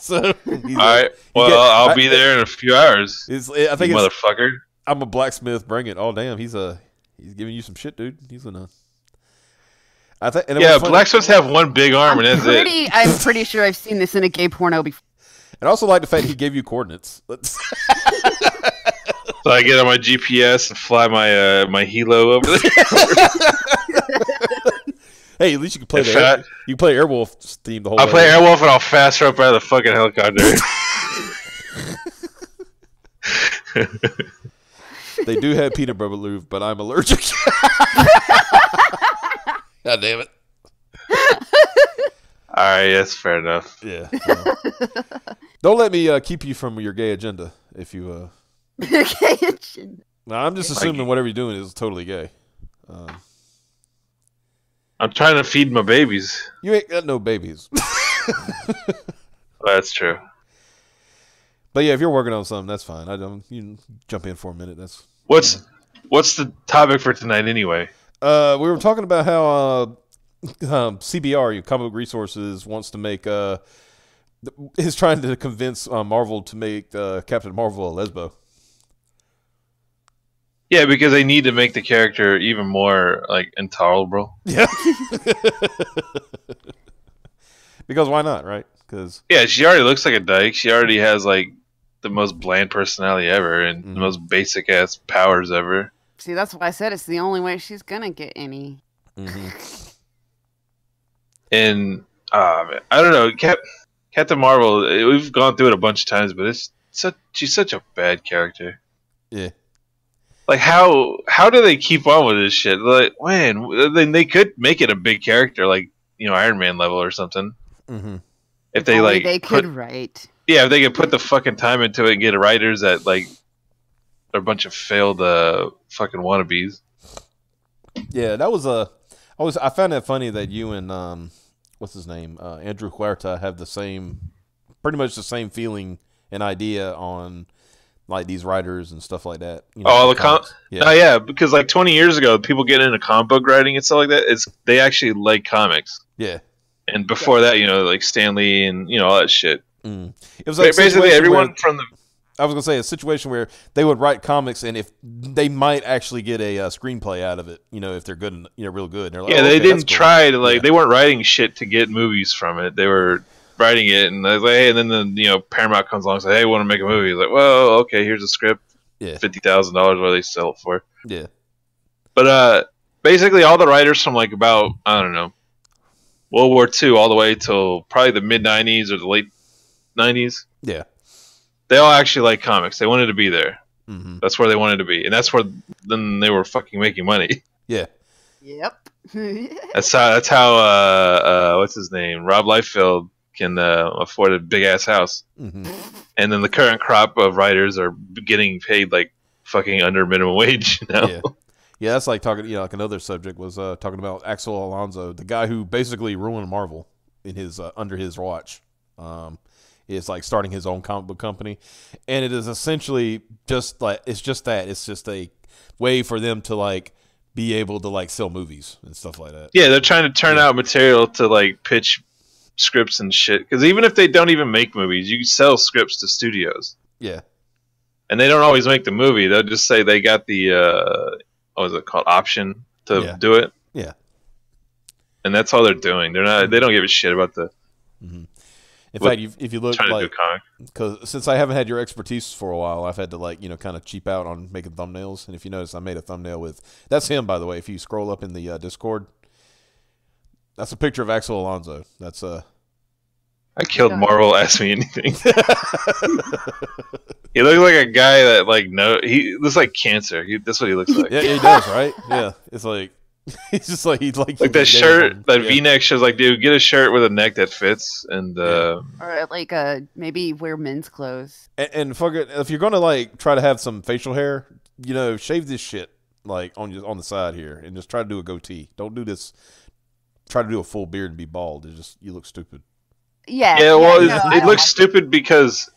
So, all right. Well, I'll be there in a few hours. I think motherfucker. I'm a blacksmith. Bring it. Oh damn, he's giving you some shit, dude. He's gonna. Blacksmiths have one big arm and that's it. I'm pretty sure I've seen this in a gay porno before. And I also like the fact he gave you coordinates. So I get on my GPS and fly my helo over there. Hey, at least you can play you play Airwolf theme the whole way. I'll play Airwolf and I'll fast her up out of the fucking helicopter. They do have peanut butter lube, but I'm allergic. God damn it. Alright, that's fair enough. Yeah. Don't let me keep you from your gay agenda if you gay agenda. No, I'm just assuming whatever you're doing is totally gay. I'm trying to feed my babies. You ain't got no babies. That's true. But yeah, if you're working on something, that's fine. You can jump in for a minute. What's the topic for tonight anyway? We were talking about how CBR, Comic Book Resources, wants to make is trying to convince Marvel to make Captain Marvel a lesbo. Yeah, because they need to make the character even more intolerable. Yeah. Because why not, right? Yeah, she already looks like a dyke. She already has the most bland personality ever and the most basic ass powers ever. See, that's why I said it's the only way she's gonna get any. Mm-hmm. And I don't know, Captain Marvel. We've gone through it a bunch of times, but she's such a bad character. Yeah. How do they keep on with this shit? Then they could make it a big character, Iron Man level or something. Mm-hmm. If they they could write. Yeah, if they could put the fucking time into it and get writers that are a bunch of failed fucking wannabes. Yeah, that was I found that funny that you and what's his name, Andrew Huerta have pretty much the same feeling and idea on these writers and stuff like that. Yeah, because 20 years ago, people getting into comic book writing and stuff like that, they actually like comics. Yeah. And before that, Stan Lee and all that shit. Mm. It was basically everyone from the. I was gonna say a situation where they would write comics, and if they might actually get a screenplay out of it, if they're good, real good. And they're they didn't try to they weren't writing shit to get movies from it. They were writing it, and they was hey, and then Paramount comes along and says, "Hey, want to make a movie?" He's like, "Well, okay, here's a script. Yeah, $50,000. What they sell it for?" Yeah, but basically all the writers from about I don't know World War II all the way till probably the mid '90s or the late '90s. Yeah. They all actually like comics. They wanted to be there. Mm-hmm. That's where they wanted to be, and that's where then they were fucking making money. Yeah. Yep. That's how what's his name, Rob Liefeld can afford a big ass house. Mm-hmm. And then the current crop of writers are getting paid fucking under minimum wage now. Yeah, that's talking. Another subject was talking about Axel Alonso, the guy who basically ruined Marvel in his under his watch. Is starting his own comic book company, and it is essentially just it's just a way for them to be able to sell movies and stuff like that. Yeah, they're trying to turn out material to pitch scripts and shit. Because even if they don't even make movies, you sell scripts to studios. Yeah, and they don't always make the movie. They'll just say they got the what is it called, option to do it. Yeah, and that's all they're doing. They're not. They don't give a shit about the. Mm-hmm. In fact, if you look like, because since I haven't had your expertise for a while, I've had to kind of cheap out on making thumbnails. And if you notice, I made a thumbnail with that's him, by the way. If you scroll up in the Discord, that's a picture of Axel Alonso. That's I killed Marvel. Ask me anything. He looks like a guy that he looks like cancer. That's what he looks like. Yeah, he does, right? Yeah, it's like. He's just like that shirt, that V-neck shows like, dude, get a shirt with a neck that fits, and or maybe wear men's clothes. And fuck it, if you're gonna try to have some facial hair, shave this shit on the side here, and just try to do a goatee. Don't do this. Try to do a full beard and be bald. You look stupid. Yeah. Yeah. Well, it looks stupid because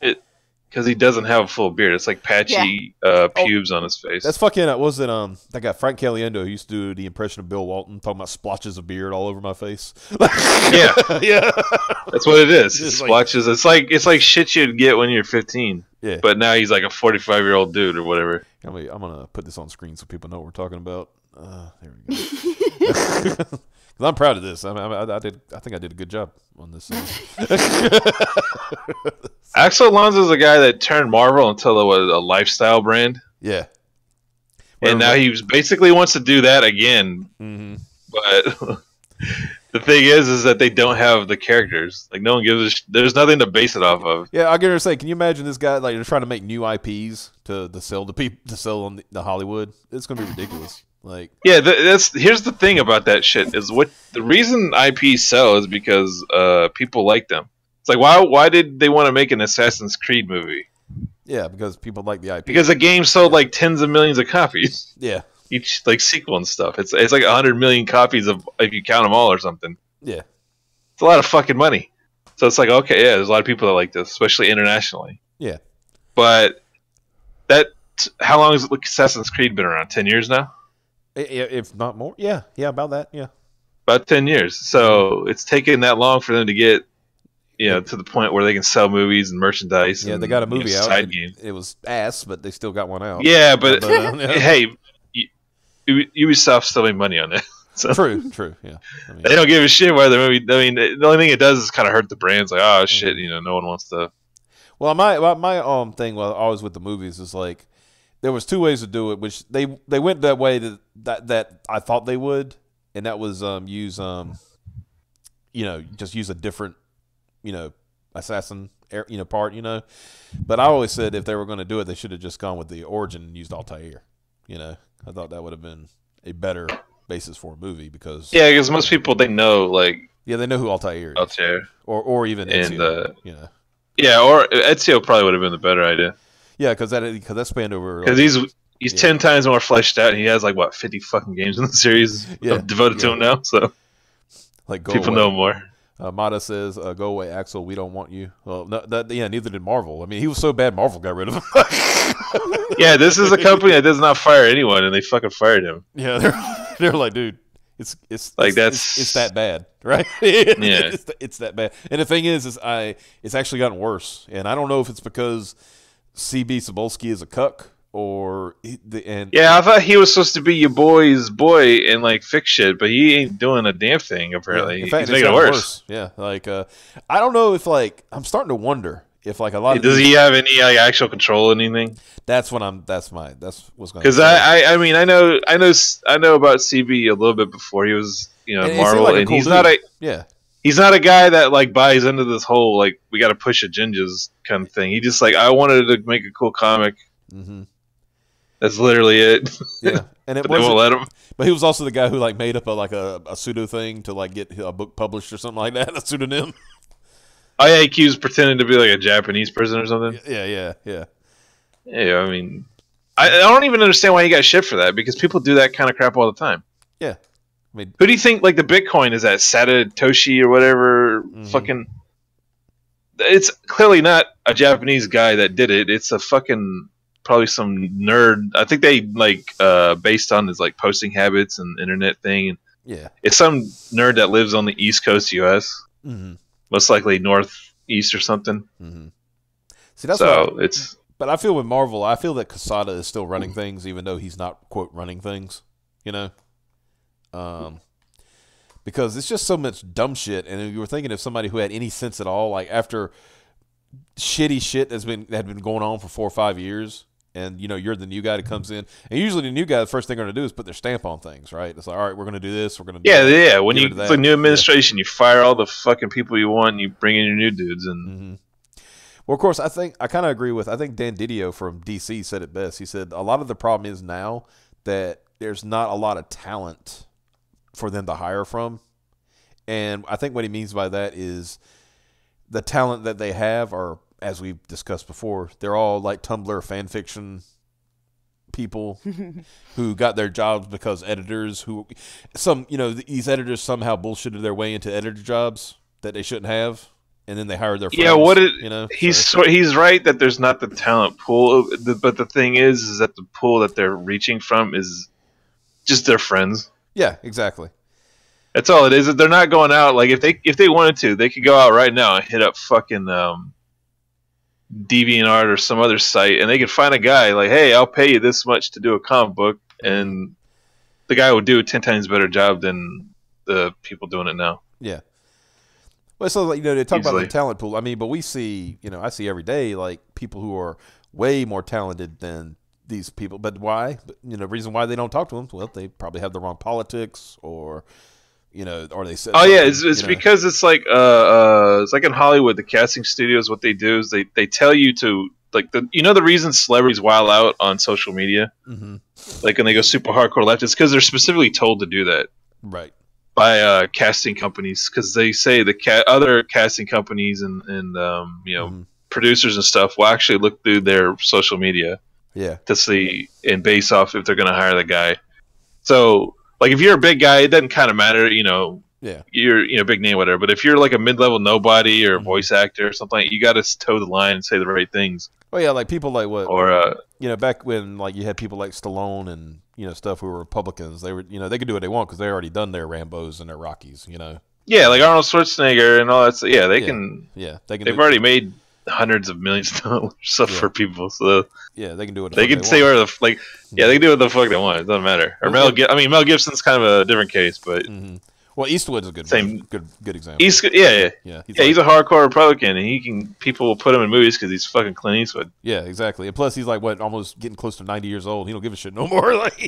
he doesn't have a full beard. It's like patchy pubes on his face. That's fucking. Was it that guy Frank Caliendo who used to do the impression of Bill Walton, talking about splotches of beard all over my face? Yeah, yeah. That's what it is. Splotches. It's like shit you'd get when you're 15. Yeah. But now he's like a 45-year-old dude or whatever. I'm gonna put this on screen so people know what we're talking about. There we go. Because I'm proud of this. I think I did a good job on this. Axel Alonso is a guy that turned Marvel until it was a lifestyle brand. Yeah. And now he basically wants to do that again. Mm-hmm. But the thing is that they don't have the characters. Like, no one gives there's nothing to base it off of. Yeah, I gotta say, can you imagine this guy they're trying to make new IPs to sell to people to sell on the Hollywood? It's gonna be ridiculous. Yeah, here's the thing about that shit is what the reason IPs sell is because people like them. It's like why did they want to make an Assassin's Creed movie? Yeah, because people like the IP. Because the game sold like tens of millions of copies. Yeah, each sequel and stuff. It's like 100 million copies of if you count them all or something. Yeah, it's a lot of fucking money. So it's like okay, yeah, there's a lot of people that like this, especially internationally. Yeah, but how long has Assassin's Creed been around? 10 years now. If not more, yeah, about that, yeah. About 10 years. So it's taken that long for them to get, to the point where they can sell movies and merchandise. Yeah, and, they got a movie out. Side game. It was ass, but they still got one out. Yeah, but hey, Ubisoft still made money on it. So. True. Yeah, they don't give a shit whether the movie. I mean, the only thing it does is kind of hurt the brands. Like, oh shit, no one wants to. Well, my thing, always with the movies is like. There was two ways to do it, which they went that way that I thought they would, and that was use just use a different assassin part But I always said if they were going to do it, they should have just gone with the origin and used Altair. I thought that would have been a better basis for a movie because because most people they know they know who Altair is. Altair or even Ezio, or Ezio probably would have been the better idea. Yeah, because that spanned over. Because he's 10 times more fleshed out, and he has 50 fucking games in the series devoted to him now. So people know more. Mata says, "Go away, Axel. We don't want you." Well, neither did Marvel. I mean, he was so bad, Marvel got rid of him. Yeah, this is a company that does not fire anyone, and they fucking fired him. Yeah, they're like, dude, it's that bad, right? Yeah, it's that bad. And the thing is it's actually gotten worse, and I don't know if it's because. CB Cebulski is a cuck, I thought he was supposed to be your boy's boy and fix shit, but he ain't doing a damn thing apparently. In fact, he's making it worse. Yeah, I don't know if I'm starting to wonder if a lot of he have any actual control or anything? That's what's going to because I mean I know about CB a little bit before he was Marvel, and he's not a He's not a guy that buys into this whole we got to push agendas kind of thing. He just I wanted to make a cool comic. Mm-hmm. That's literally it. Yeah, and they won't let him. But he was also the guy who made up a pseudo thing to get a book published or something like that, a pseudonym. Oh yeah, he was pretending to be a Japanese person or something. Yeah. Yeah, I mean, I don't even understand why he got shit for that because people do that kind of crap all the time. Yeah. Who do you think the Bitcoin is that Satoshi or whatever? Mm-hmm. Fucking, it's clearly not a Japanese guy that did it. It's a fucking probably some nerd. I think they based on his posting habits and internet thing. Yeah, it's some nerd that lives on the East Coast U.S. Mm-hmm. Most likely Northeast or something. Mm-hmm. See, that's it's. But I feel with Marvel, I feel that Quesada is still running things, even though he's not quote running things. because it's just so much dumb shit. And you were thinking of somebody who had any sense at all, like after shitty shit that had been going on for 4 or 5 years. And, you know, you're the new guy that comes in. And usually the new guy, the first thing they're going to do is put their stamp on things, right? It's like, all right, we're going to do this. We're going to do that. Yeah. When you it's a new administration, you fire all the fucking people you want and you bring in your new dudes. And Well, of course, I kind of agree with, I think Dan Didio from DC said it best. He said a lot of the problem is now that there's not a lot of talent for them to hire from. And I think what he means by that is the talent that they have are, as we've discussed before, they're all like Tumblr fan fiction people who got their jobs because editors these editors somehow bullshitted their way into editor jobs that they shouldn't have, and then they hired their friends. He's right that there's not the talent pool, but the thing is that the pool that they're reaching from is just their friends. Yeah, exactly. That's all it is. They're not going out. Like if they wanted to, they could go out right now and hit up fucking DeviantArt or some other site, and they could find a guy like, hey, I'll pay you this much to do a comic book, and the guy would do a 10 times better job than the people doing it now. Yeah. Well, so they talk about the talent pool. I mean, but we see, I see every day like people who are way more talented than these people. But why? Reason why they don't talk to them? Well, they probably have the wrong politics, or or they said. Oh yeah, it's because it's like in Hollywood, the casting studios. What they do is they tell you to the reason celebrities wild out on social media, like when they go super hardcore left, it's because they're specifically told to do that, right? By casting companies, because they say the other casting companies and producers and stuff will actually look through their social media, to see and base off if they're going to hire the guy. So. Like, if you're a big guy, it doesn't kind of matter, you're a big name, whatever. But if you're like a mid-level nobody or a voice actor or something, you got to toe the line and say the right things. Well, yeah, like people like what, or back when like you had people like Stallone and stuff who were Republicans, they were they could do what they want because they already done their Rambos and their Rockies, Yeah, like Arnold Schwarzenegger and all that. So, they can. Yeah, they've already made hundreds of millions of dollars stuff for people, so they can do it. They can say where they can do what the fuck they want. It doesn't matter. Or Mel Gibson's kind of a different case, but well, Eastwood's a good example. He's a hardcore Republican, and people will put him in movies because he's fucking Clint Eastwood. Yeah, exactly. And plus, he's like almost getting close to 90 years old. He don't give a shit no more. No, he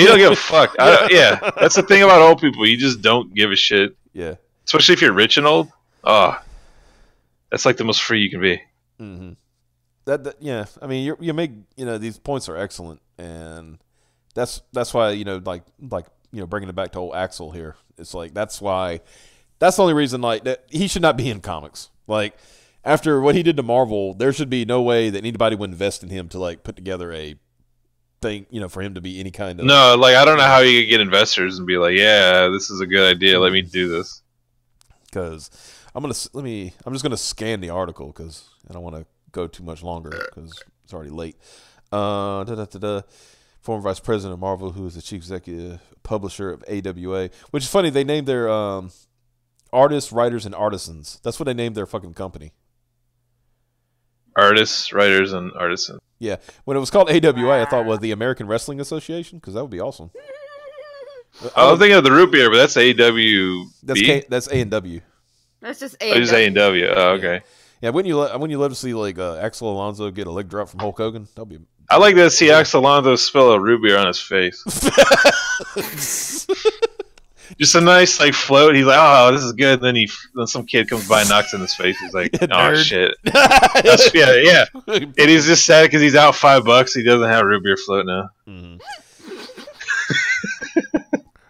don't give a fuck. That's the thing about old people. You just don't give a shit. Yeah, especially if you're rich and old. That's like the most free you can be. I mean, you make these points are excellent, and that's why bringing it back to old Axel here. It's like that's the only reason that he should not be in comics. Like after what he did to Marvel, there should be no way that anybody would invest in him to put together a thing, for him to be any kind of. No, I don't know how you could get investors and be like, yeah, this is a good idea. Let me do this. Because. I'm just gonna scan the article because I don't want to go too much longer because it's already late. Former vice president of Marvel, who is the chief executive publisher of AWA, which is funny. They named their artists, writers, and artisans. That's what they named their fucking company. Artists, writers, and artisans. Yeah, when it was called AWA, I thought it was the American Wrestling Association because that would be awesome. I was thinking of the root beer, but that's AWB. That's A&W. That's just A&W. Oh, okay. Yeah, wouldn't you love to see Axel Alonso get a leg drop from Hulk Hogan? That'd be. I like to see Axel Alonso spill a root beer on his face. Just a nice float. He's like, "Oh, this is good." And then some kid comes by and knocks in his face. He's like, "Oh shit." Yeah. And he's just sad because he's out $5. He doesn't have a root beer float now. Mm-hmm.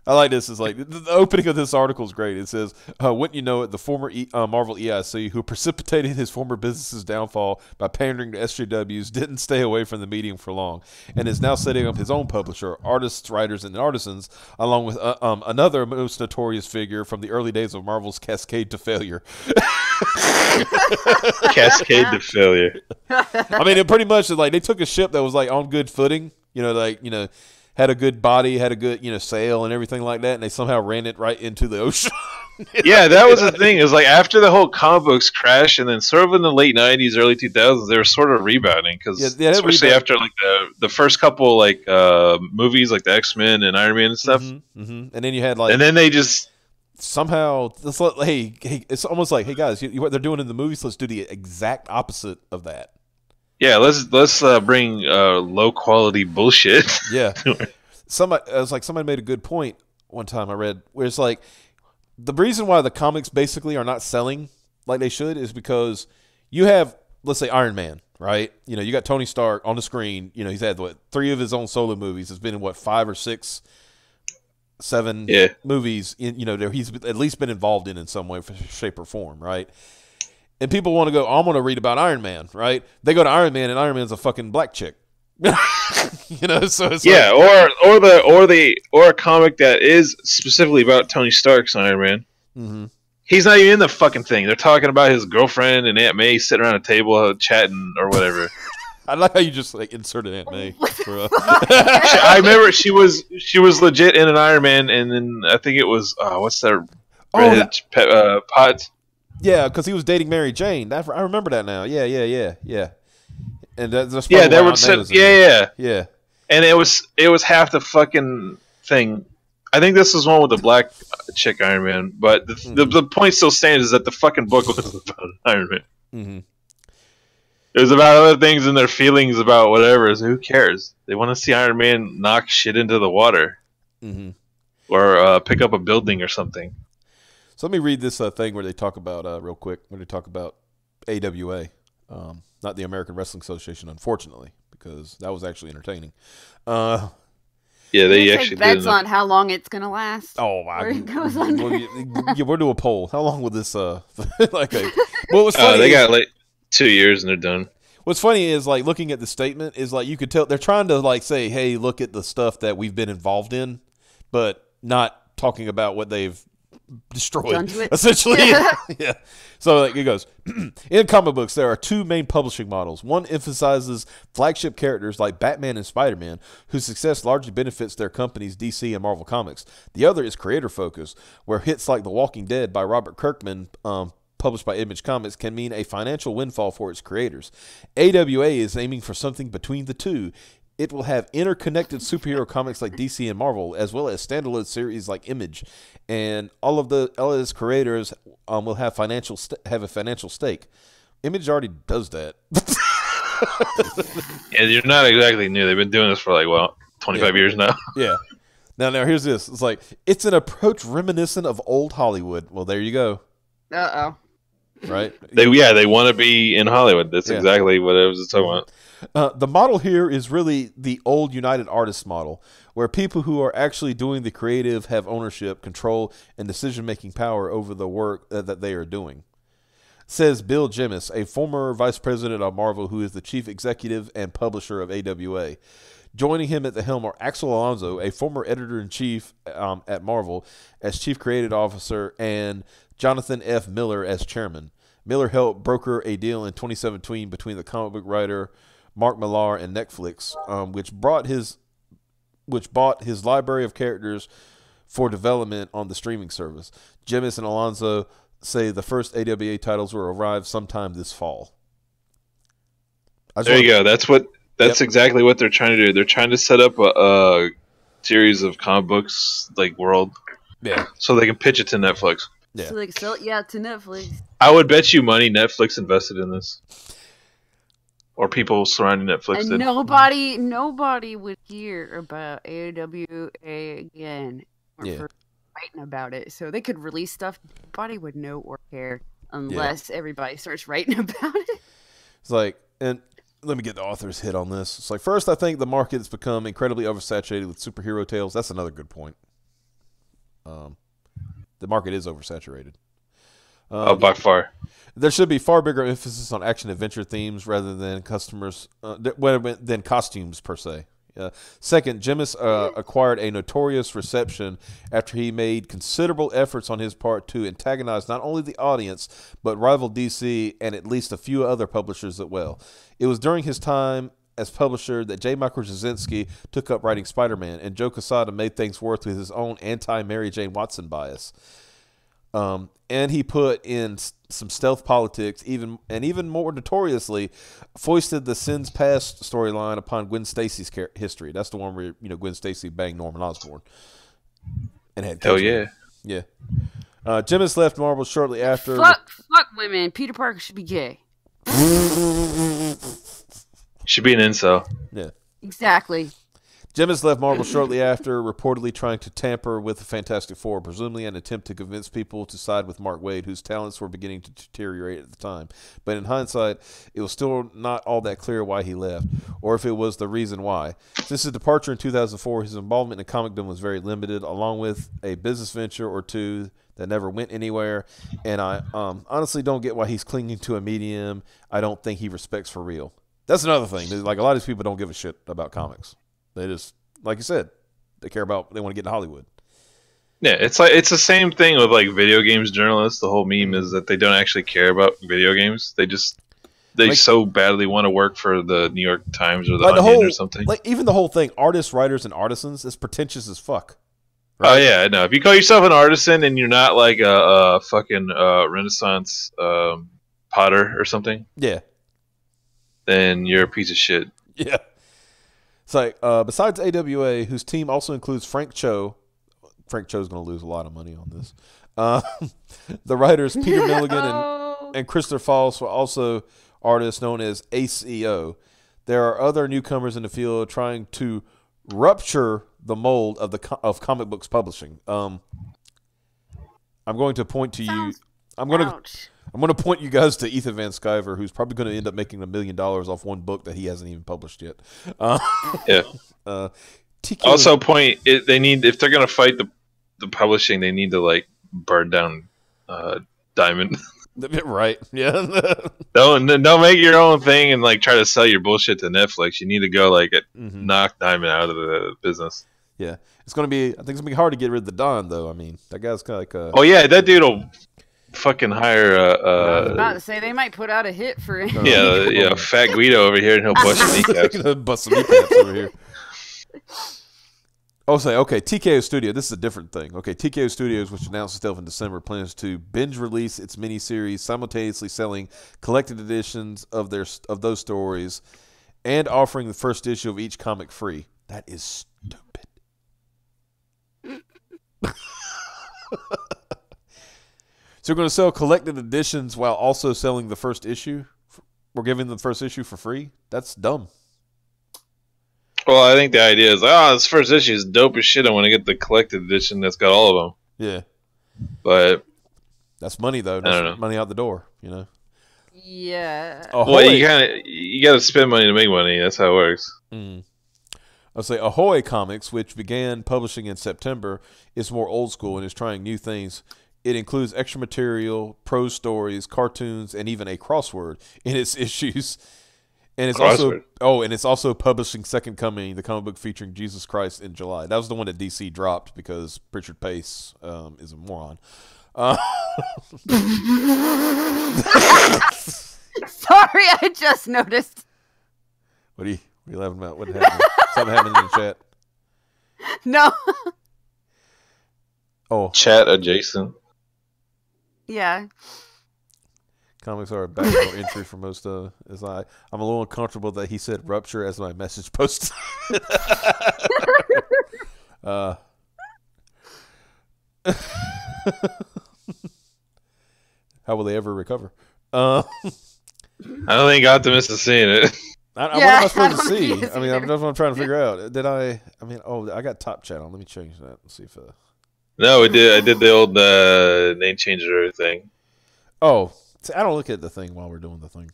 I like this. It's like the opening of this article is great. It says, "Wouldn't you know it? The former Marvel EIC, who precipitated his former business's downfall by pandering to SJWs, didn't stay away from the meeting for long, and is now setting up his own publisher, Artists, Writers, and Artisans, along with another most notorious figure from the early days of Marvel's Cascade to Failure." Cascade to Failure. I mean, it pretty much is they took a ship that was on good footing, had a good body, had a good, sail and everything like that, and they somehow ran it right into the ocean. Yeah, that was the thing. It was after the whole comic books crash, and then sort of in the late 90s, early 2000s, they were sort of rebounding, because especially after the first couple movies like the X-Men and Iron Man and stuff. And then you had and then they just somehow, it's almost like, hey guys, what they're doing in the movies, let's do the exact opposite of that. Yeah, let's bring low quality bullshit. Yeah, somebody made a good point one time I read, where it's like the reason why the comics basically are not selling like they should is because you have, let's say, Iron Man, right? You got Tony Stark on the screen. He's had 3 of his own solo movies. It's been in 5 or 6, 7 movies. He's at least been involved in some way, shape, or form, right? And people want to go, I'm going to read about Iron Man, right? They go to Iron Man, and Iron Man's a fucking black chick. So it's or a comic that is specifically about Tony Stark's Iron Man. Mm-hmm. He's not even in the fucking thing. They're talking about his girlfriend and Aunt May sitting around a table chatting or whatever. I like how you just inserted Aunt May. I remember she was legit in an Iron Man, and then I think it was what's that? Potts. Yeah, because he was dating Mary Jane. I remember that now. Yeah. And that's they were yeah. And it was half the fucking thing. I think this was one with the black chick Iron Man, but the point still stands is that the fucking book was about Iron Man. Mm-hmm. It was about other things and their feelings about whatever. So who cares? They want to see Iron Man knock shit into the water, or pick up a building or something. So let me read this thing where they talk about real quick. Where they talk about AWA, not the American Wrestling Association, unfortunately, because that was actually entertaining. Yeah, they actually bets on how long it's gonna last. Oh my! We'll do a poll. How long will this? Well, what's funny? They got 2 years and they're done. What's funny is looking at the statement is you could tell they're trying to say, hey, look at the stuff that we've been involved in, but not talking about what they've destroyed, essentially. Yeah. So it goes, in comic books, there are 2 main publishing models. One emphasizes flagship characters like Batman and Spider-Man, whose success largely benefits their companies, DC and Marvel Comics. The other is creator focus, where hits like The Walking Dead by Robert Kirkman, published by Image Comics, can mean a financial windfall for its creators. AWA is aiming for something between the two. It will have interconnected superhero comics like DC and Marvel, as well as standalone series like Image, and all of its creators will have a financial stake. Image already does that. Yeah, you're not exactly new. They've been doing this for 25 years now. Yeah. Now here's this. It's an approach reminiscent of old Hollywood. Well, there you go. Right? They want to be in Hollywood. That's exactly what I was talking about. The model here is really the old United Artists model, where people who are actually doing the creative have ownership, control, and decision-making power over the work that they are doing. Says Bill Jemas, a former vice president of Marvel who is the chief executive and publisher of AWA. Joining him at the helm are Axel Alonso, a former editor-in-chief at Marvel as chief creative officer, and Jonathan F. Miller as chairman. Miller helped broker a deal in 2017 between the comic book writer Mark Millar and Netflix, which bought his library of characters for development on the streaming service. Jemas and Alonso say the first AWA titles will arrive sometime this fall. There you go. That's exactly what they're trying to do. They're trying to set up a series of comic books world, so they can pitch it to Netflix. Yeah. So they can sell it, to Netflix. I would bet you money Netflix invested in this. Or people surrounding Netflix and did. Nobody would hear about AWA again for writing about it. So they could release stuff nobody would know or care unless everybody starts writing about it. It's and let me get the author's hit on this. It's first, I think the market has become incredibly oversaturated with superhero tales. That's another good point. The market is oversaturated. By far. There should be far bigger emphasis on action-adventure themes rather than than costumes, per se. Second, Jemas acquired a notorious reception after he made considerable efforts on his part to antagonize not only the audience, but rival DC and at least a few other publishers as well. It was during his time as publisher that J. Michael Straczynski took up writing Spider-Man, and Joe Quesada made things worse with his own anti-Mary Jane Watson bias. And he put in some stealth politics, even more notoriously, foisted the Sins Past storyline upon Gwen Stacy's history. That's the one where Gwen Stacy banged Norman Osborn and had hell yeah. Yeah. Jimis left Marvel shortly after. Fuck women. Peter Parker should be gay. Should be an incel. Yeah. Exactly. Jimis left Marvel shortly after, reportedly trying to tamper with the Fantastic Four, presumably an attempt to convince people to side with Mark Waid, whose talents were beginning to deteriorate at the time. But in hindsight, it was still not all that clear why he left, or if it was the reason why. Since his departure in 2004, his involvement in comicdom was very limited, along with a business venture or two that never went anywhere. And I honestly don't get why he's clinging to a medium I don't think he respects for real. That's another thing. Like, a lot of these people don't give a shit about comics. They just, like you said, they want to get into Hollywood. Yeah, it's the same thing with like video games journalists. The whole meme is that they don't actually care about video games. They so badly want to work for the New York Times or the Onion or something. Like, even the whole thing, artists, writers, and artisans is pretentious as fuck. Right? Oh yeah, no. If you call yourself an artisan and you're not like a fucking Renaissance potter or something, yeah, then you're a piece of shit. Yeah. It's like, besides AWA, whose team also includes Frank Cho's going to lose a lot of money on this. The writers Peter Milligan and Christopher Falls were also artists known as ACO. There are other newcomers in the field trying to rupture the mold of comic books publishing. I'm going to point to you. I'm going to point you guys to Ethan Van Sciver, who's probably going to end up making $1 million off one book that he hasn't even published yet. Yeah. Also, if they're going to fight the publishing, they need to like burn down Diamond. Right? Yeah. Don't make your own thing and like try to sell your bullshit to Netflix. You need to go like knock Diamond out of the business. Yeah, I think it's gonna be hard to get rid of the Don, though. I mean, that guy's kind of like oh yeah, that dude will fucking hire I was about to say they might put out a hit for him. Yeah, Fat Guido over here and he'll bust some kneecaps. Bust some kneecaps over here. Okay, TKO Studio. This is a different thing. Okay, TKO Studios, which announced itself in December, plans to binge release its miniseries, simultaneously selling collected editions of those stories, and offering the first issue of each comic free. That is stupid. So we're going to sell collected editions while also selling the first issue? We're giving them the first issue for free? That's dumb. Well, I think the idea is, this first issue is dope as shit. I want to get the collected edition that's got all of them. Yeah. But that's money, though. That's money out the door, you know? Yeah. Well, you got to spend money to make money. That's how it works. I'll say Ahoy Comics, which began publishing in September, is more old school and is trying new things. It includes extra material, prose stories, cartoons, and even a crossword in its issues. And it's also publishing Second Coming, the comic book featuring Jesus Christ, in July. That was the one that DC dropped because Richard Pace is a moron. Sorry, I just noticed. What are you laughing about? What happened? Something happened in the chat. No. Oh, chat adjacent. Yeah. Comics are a backdoor entry for most I'm a little uncomfortable that he said rupture as my message post. How will they ever recover? I don't think Optimus is seeing it. What am I supposed to see? I mean, that's what I'm trying to figure out. I got top chat on. Let me change that and see if. No, I did the old name changer thing. Oh, see, I don't look at the thing while we're doing the thing.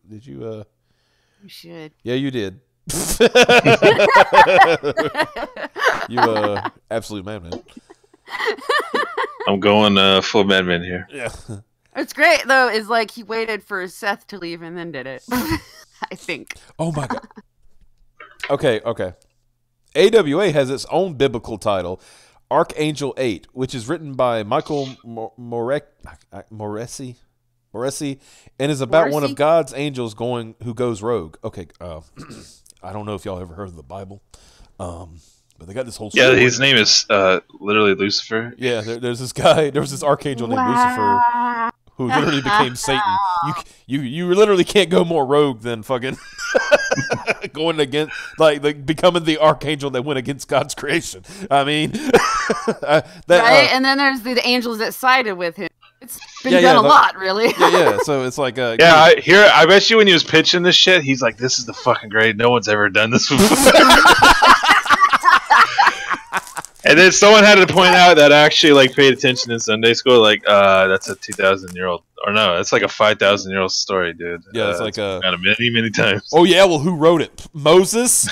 Did you? You should. Yeah, you did. You absolute madman. I'm going full madman here. Yeah. What's great though is like he waited for Seth to leave and then did it. I think. Oh my god. Okay. AWA has its own biblical title, Archangel 8, which is written by Michael Moresi, and is about one of God's angels who goes rogue. Okay, I don't know if y'all ever heard of the Bible, but they got this whole story. Yeah, his name is literally Lucifer. Yeah, there was this archangel named Lucifer who literally became Satan. You literally can't go more rogue than fucking going against, like becoming the archangel that went against God's creation. I mean, right? And then there's the angels that sided with him. It's been done a lot, really. yeah. So it's like, I bet you when he was pitching this shit, he's like, "This is the fucking great. No one's ever done this before." And then someone had to point out that I actually like paid attention in Sunday school. Like, that's a 2,000-year-old, or no, it's like a 5,000-year-old story, dude. Yeah, it's like kind of many times. Oh yeah, well, who wrote it? Moses.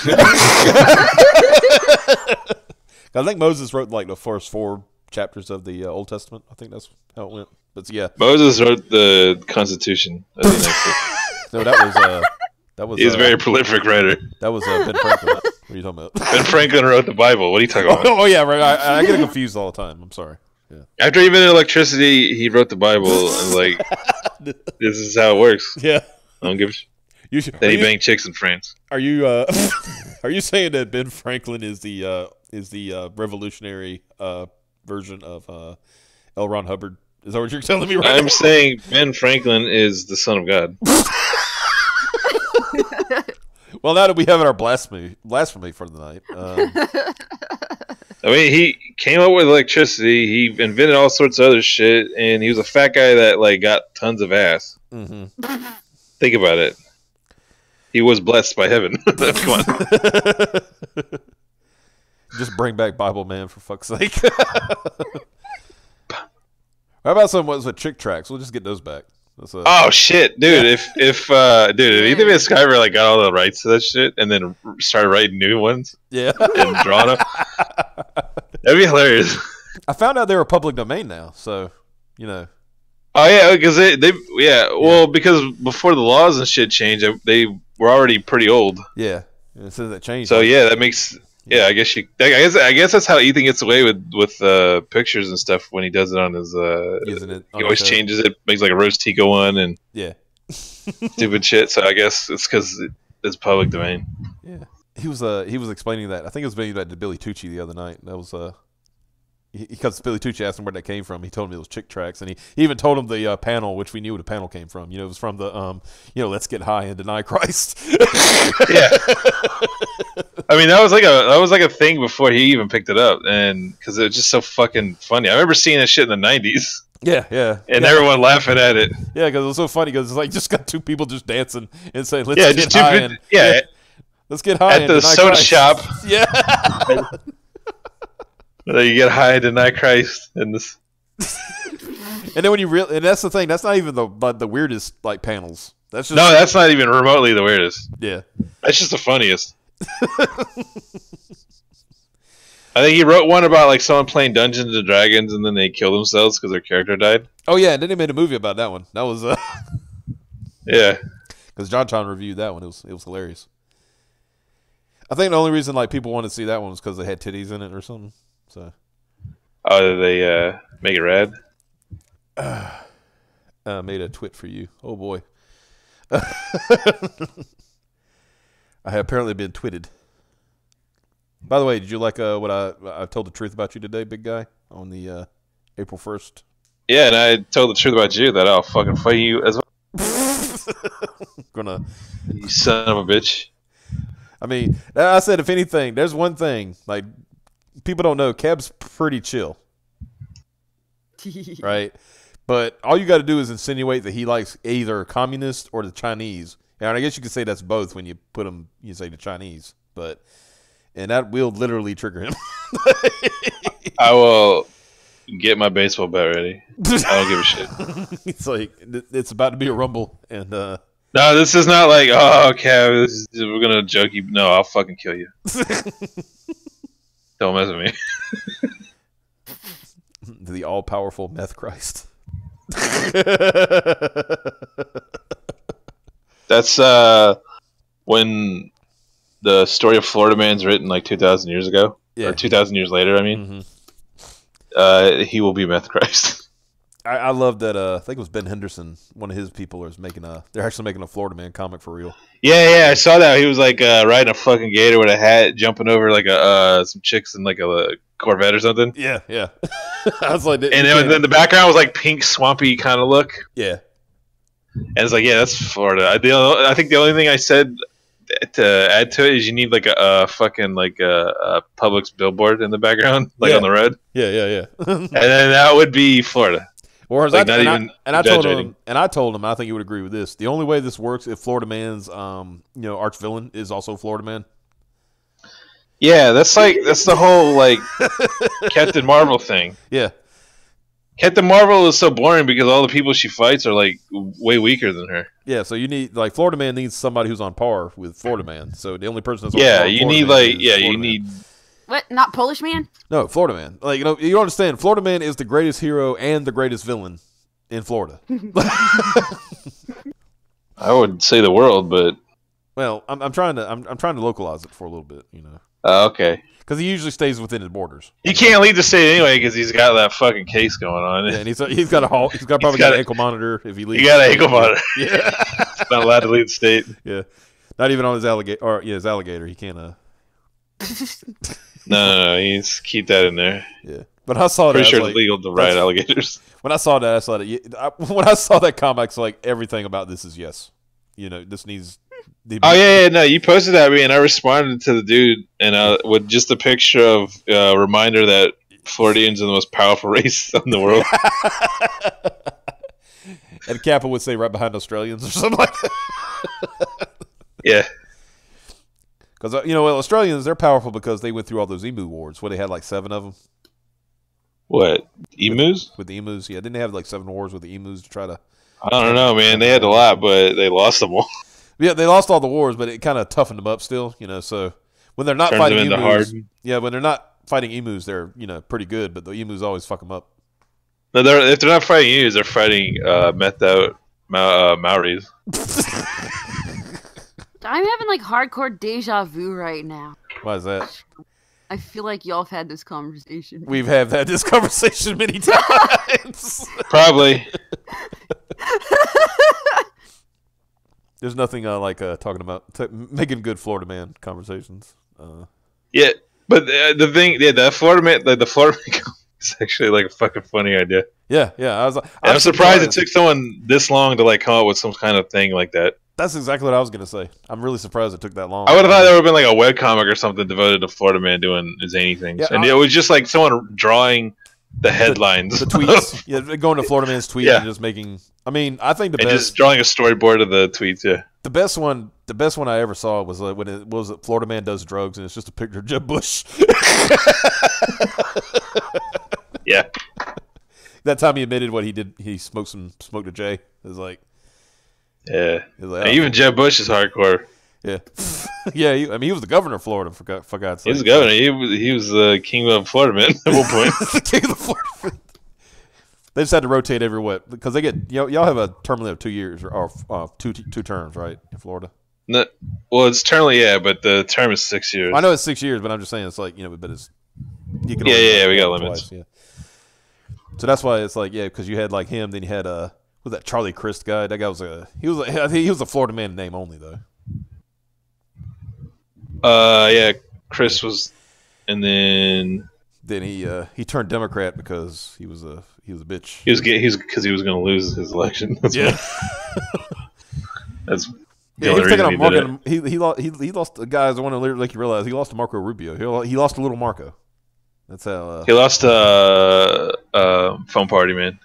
I think Moses wrote like the first 4 chapters of the Old Testament. I think that's how it went. But yeah, Moses wrote the Constitution of the United States. No, that was. He's a very prolific writer. That was Ben Franklin. What are you talking about? Ben Franklin wrote the Bible. What are you talking about? Oh yeah, right. I get confused all the time. I'm sorry. Yeah. After he invented electricity, he wrote the Bible, and like, this is how it works. Yeah. I don't give a shit. Then he banged chicks in France. Are you are you saying that Ben Franklin is the revolutionary version of L. Ron Hubbard? Is that what you're telling me right now? I'm saying Ben Franklin is the son of God. Well, now that we have our blasphemy for the night. I mean, he came up with electricity. He invented all sorts of other shit, and he was a fat guy that like got tons of ass. Mm-hmm. Think about it. He was blessed by heaven. Come on. Just bring back Bible Man for fuck's sake. How about some was with chick tracks? We'll just get those back. Oh shit, dude! Yeah. If either Skyver like got all the rights to that shit and then started writing new ones, yeah, and drawing them, that'd be hilarious. I found out they were public domain now, so you know. Oh yeah, because well, because before the laws and shit changed, they were already pretty old. Yeah, so that changed. So yeah, that makes. Yeah, I guess that's how Ethan gets away with pictures and stuff when he does it on his. Using it he always changes it, makes like a Rose Tico one and yeah, stupid shit. So I guess it's because it's public domain. Yeah, he was explaining that. I think it was maybe that to Billy Tucci the other night. That was because Billy Tucci asked him where that came from. He told me it was chick tracks, and he even told him the panel, which we knew where the panel came from. You know, it was from the Let's Get High and Deny Christ. Yeah. I mean, that was like a thing before he even picked it up, and because it was just so fucking funny. I remember seeing that shit in the '90s. Yeah. And everyone laughing at it. Yeah, because it was so funny because it's like just got 2 people just dancing and saying, "Let's get high." Let's get high at the soda shop. Yeah. You get high and deny Christ in this. And then when you and that's the thing. That's not even the weirdest like panels. That's just that's not even remotely the weirdest. Yeah, that's just the funniest. I think he wrote one about like someone playing Dungeons and Dragons and then they kill themselves because their character died. Oh yeah, and then they made a movie about that one. That was yeah, because John reviewed that one. It was hilarious. I think the only reason like people wanted to see that one was because they had titties in it or something. So, did they make it rad? Made a twit for you. Oh boy. I have apparently been twitted. By the way, did you like what I told the truth about you today, big guy, on the April 1st? Yeah, and I told the truth about you that I'll fucking fight you as well. You son of a bitch. I mean, I said if anything, there's one thing like people don't know. Kev's pretty chill, right? But all you got to do is insinuate that he likes either communist or the Chinese. And I guess you could say that's both when you put him, you say the Chinese. And that will literally trigger him. I will get my baseball bat ready. I don't give a shit. It's like, it's about to be a rumble. And no, this is not like, oh, okay, we're going to joke you. No, I'll fucking kill you. Don't mess with me. The all-powerful meth Christ. That's when the story of Florida Man's written like 2,000 years ago, or 2,000 years later. I mean, he will be meth Christ. I love that. I think it was Ben Henderson, one of his people, is making they're actually making a Florida Man comic for real. Yeah, I saw that. He was like riding a fucking gator with a hat, jumping over like some chicks in like a Corvette or something. Yeah. I was like, and then the background was like pink, swampy kind of look. Yeah, and it's like, yeah, that's Florida. I think the only thing I said to add to it is you need like a fucking like a Publix billboard in the background, like on the road. Yeah. And then that would be Florida. Or like I told him, I think he would agree with this. The only way this works if Florida Man's arch villain is also Florida Man. Yeah, that's the whole like Captain Marvel thing. Yeah. Captain Marvel is so boring because all the people she fights are like way weaker than her. Yeah, so you need like Florida Man needs somebody who's on par with Florida Man. So the only person that's you need what? Not Polish Man? No, Florida Man. Like you understand, Florida Man is the greatest hero and the greatest villain in Florida. I would say the world, but well, I'm trying to localize it for a little bit, you know. Okay. Because he usually stays within his borders. He can't leave the state anyway because he's got that fucking case going on. Yeah, and he's got an ankle monitor if he leaves. He got an ankle monitor. Yeah, he's not allowed to leave the state. Yeah, not even on his alligator. Or his alligator. He can't. No, he's keep that in there. Yeah, but I saw pretty that. Sure it's legal to ride alligators. When I saw that, I saw that. When I saw that comics, like everything about this is yes. You know, this needs. Oh yeah, no, you posted that to me, and I responded to the dude, and with just a picture of reminder that Floridians are the most powerful race in the world. And Kappa would say right behind Australians or something like that. Yeah, because Australians, they're powerful because they went through all those emu wars where they had like 7 of them. What, emus? With the emus, yeah, didn't they have like 7 wars with the emus to try to? I don't know, man. They had a lot, but they lost them all. Yeah, they lost all the wars, but it kind of toughened them up still, So when they're not fighting emus, when they're not fighting emus, they're pretty good. But the emus always fuck them up. No, if they're not fighting emus, they're fighting methed out Maoris. I'm having like hardcore deja vu right now. Why is that? I feel like y'all have had this conversation. We've had this conversation many times. Probably. There's nothing like talking about making good Florida Man conversations. Yeah, but the thing, the Florida Man, the Florida Man is actually like a fucking funny idea. Yeah. I'm surprised it took someone this long to like come up with some kind of thing like that. That's exactly what I was gonna say. I'm really surprised it took that long. I would have thought there would have been like a webcomic or something devoted to Florida Man doing zany things, and it was just like someone drawing the headlines, the tweets. Yeah, going to Florida Man's tweet and just making. I mean, I think the best. Just drawing a storyboard of the tweets. Yeah. The best one I ever saw was when it was Florida Man does drugs, and it's just a picture of Jeb Bush. Yeah. That time he admitted what he did. He smoked a J. It was like. Yeah. Like, even Jeb Bush is hardcore. Yeah. Yeah. He was the governor of Florida. For God's sake. He was the governor. He was the king of Florida, man. At one point. The king of the Florida Man. They just had to rotate every what because they get y'all have a term limit of 2 years or two terms, right, in Florida? No, well, it's termly, but the term is 6 years. I know it's 6 years, but I'm just saying it's like but it's you can we got limits. Twice, so that's why it's like because you had like him, then you had was that Charlie Crist guy? That guy was I think he was a Florida Man in name only though. Chris was, and then he turned Democrat because he was a bitch. He was because he was going to lose his election. That's that's he was taking on Marco. He lost the guys. The one who like you realize he lost to Marco Rubio. He lost to Little Marco. That's how he lost Phone Party, man.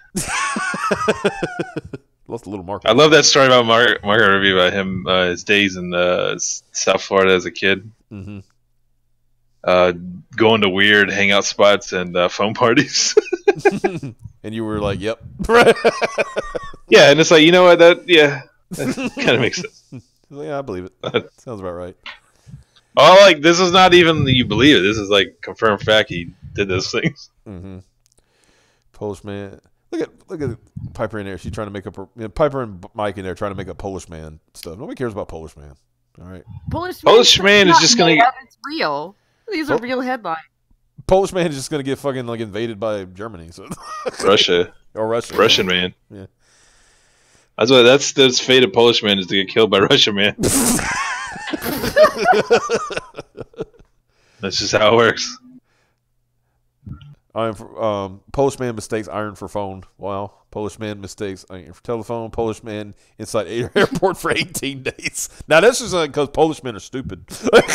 Lost a Little Marco. I love that story about Marco Rubio, about him, his days in South Florida as a kid. Mm-hmm. Going to weird hangout spots and phone parties. And you were like, "Yep." Yeah, and it's like, you know what? That kind of makes sense. Yeah, I believe it. Sounds about right. Oh, like this is not even you believe it. This is like confirmed fact. He did those things. Mm-hmm. Polish Man. Look at Piper in there. She's trying to make up Piper and Mike in there trying to make up Polish Man stuff. Nobody cares about Polish Man. All right. Polish Man is just gonna. It's real. These are real headlines. Polish Man is just gonna get fucking like invaded by Germany. So. Russia. Or Russia. Russian Man. Yeah. That's why that's fate of Polish Man is to get killed by Russian Man. That's just how it works. Iron for, Polish man mistakes iron for phone. Wow. Polish man mistakes iron for telephone. Polish man inside airport for 18 days. Now this is because Polish men are stupid.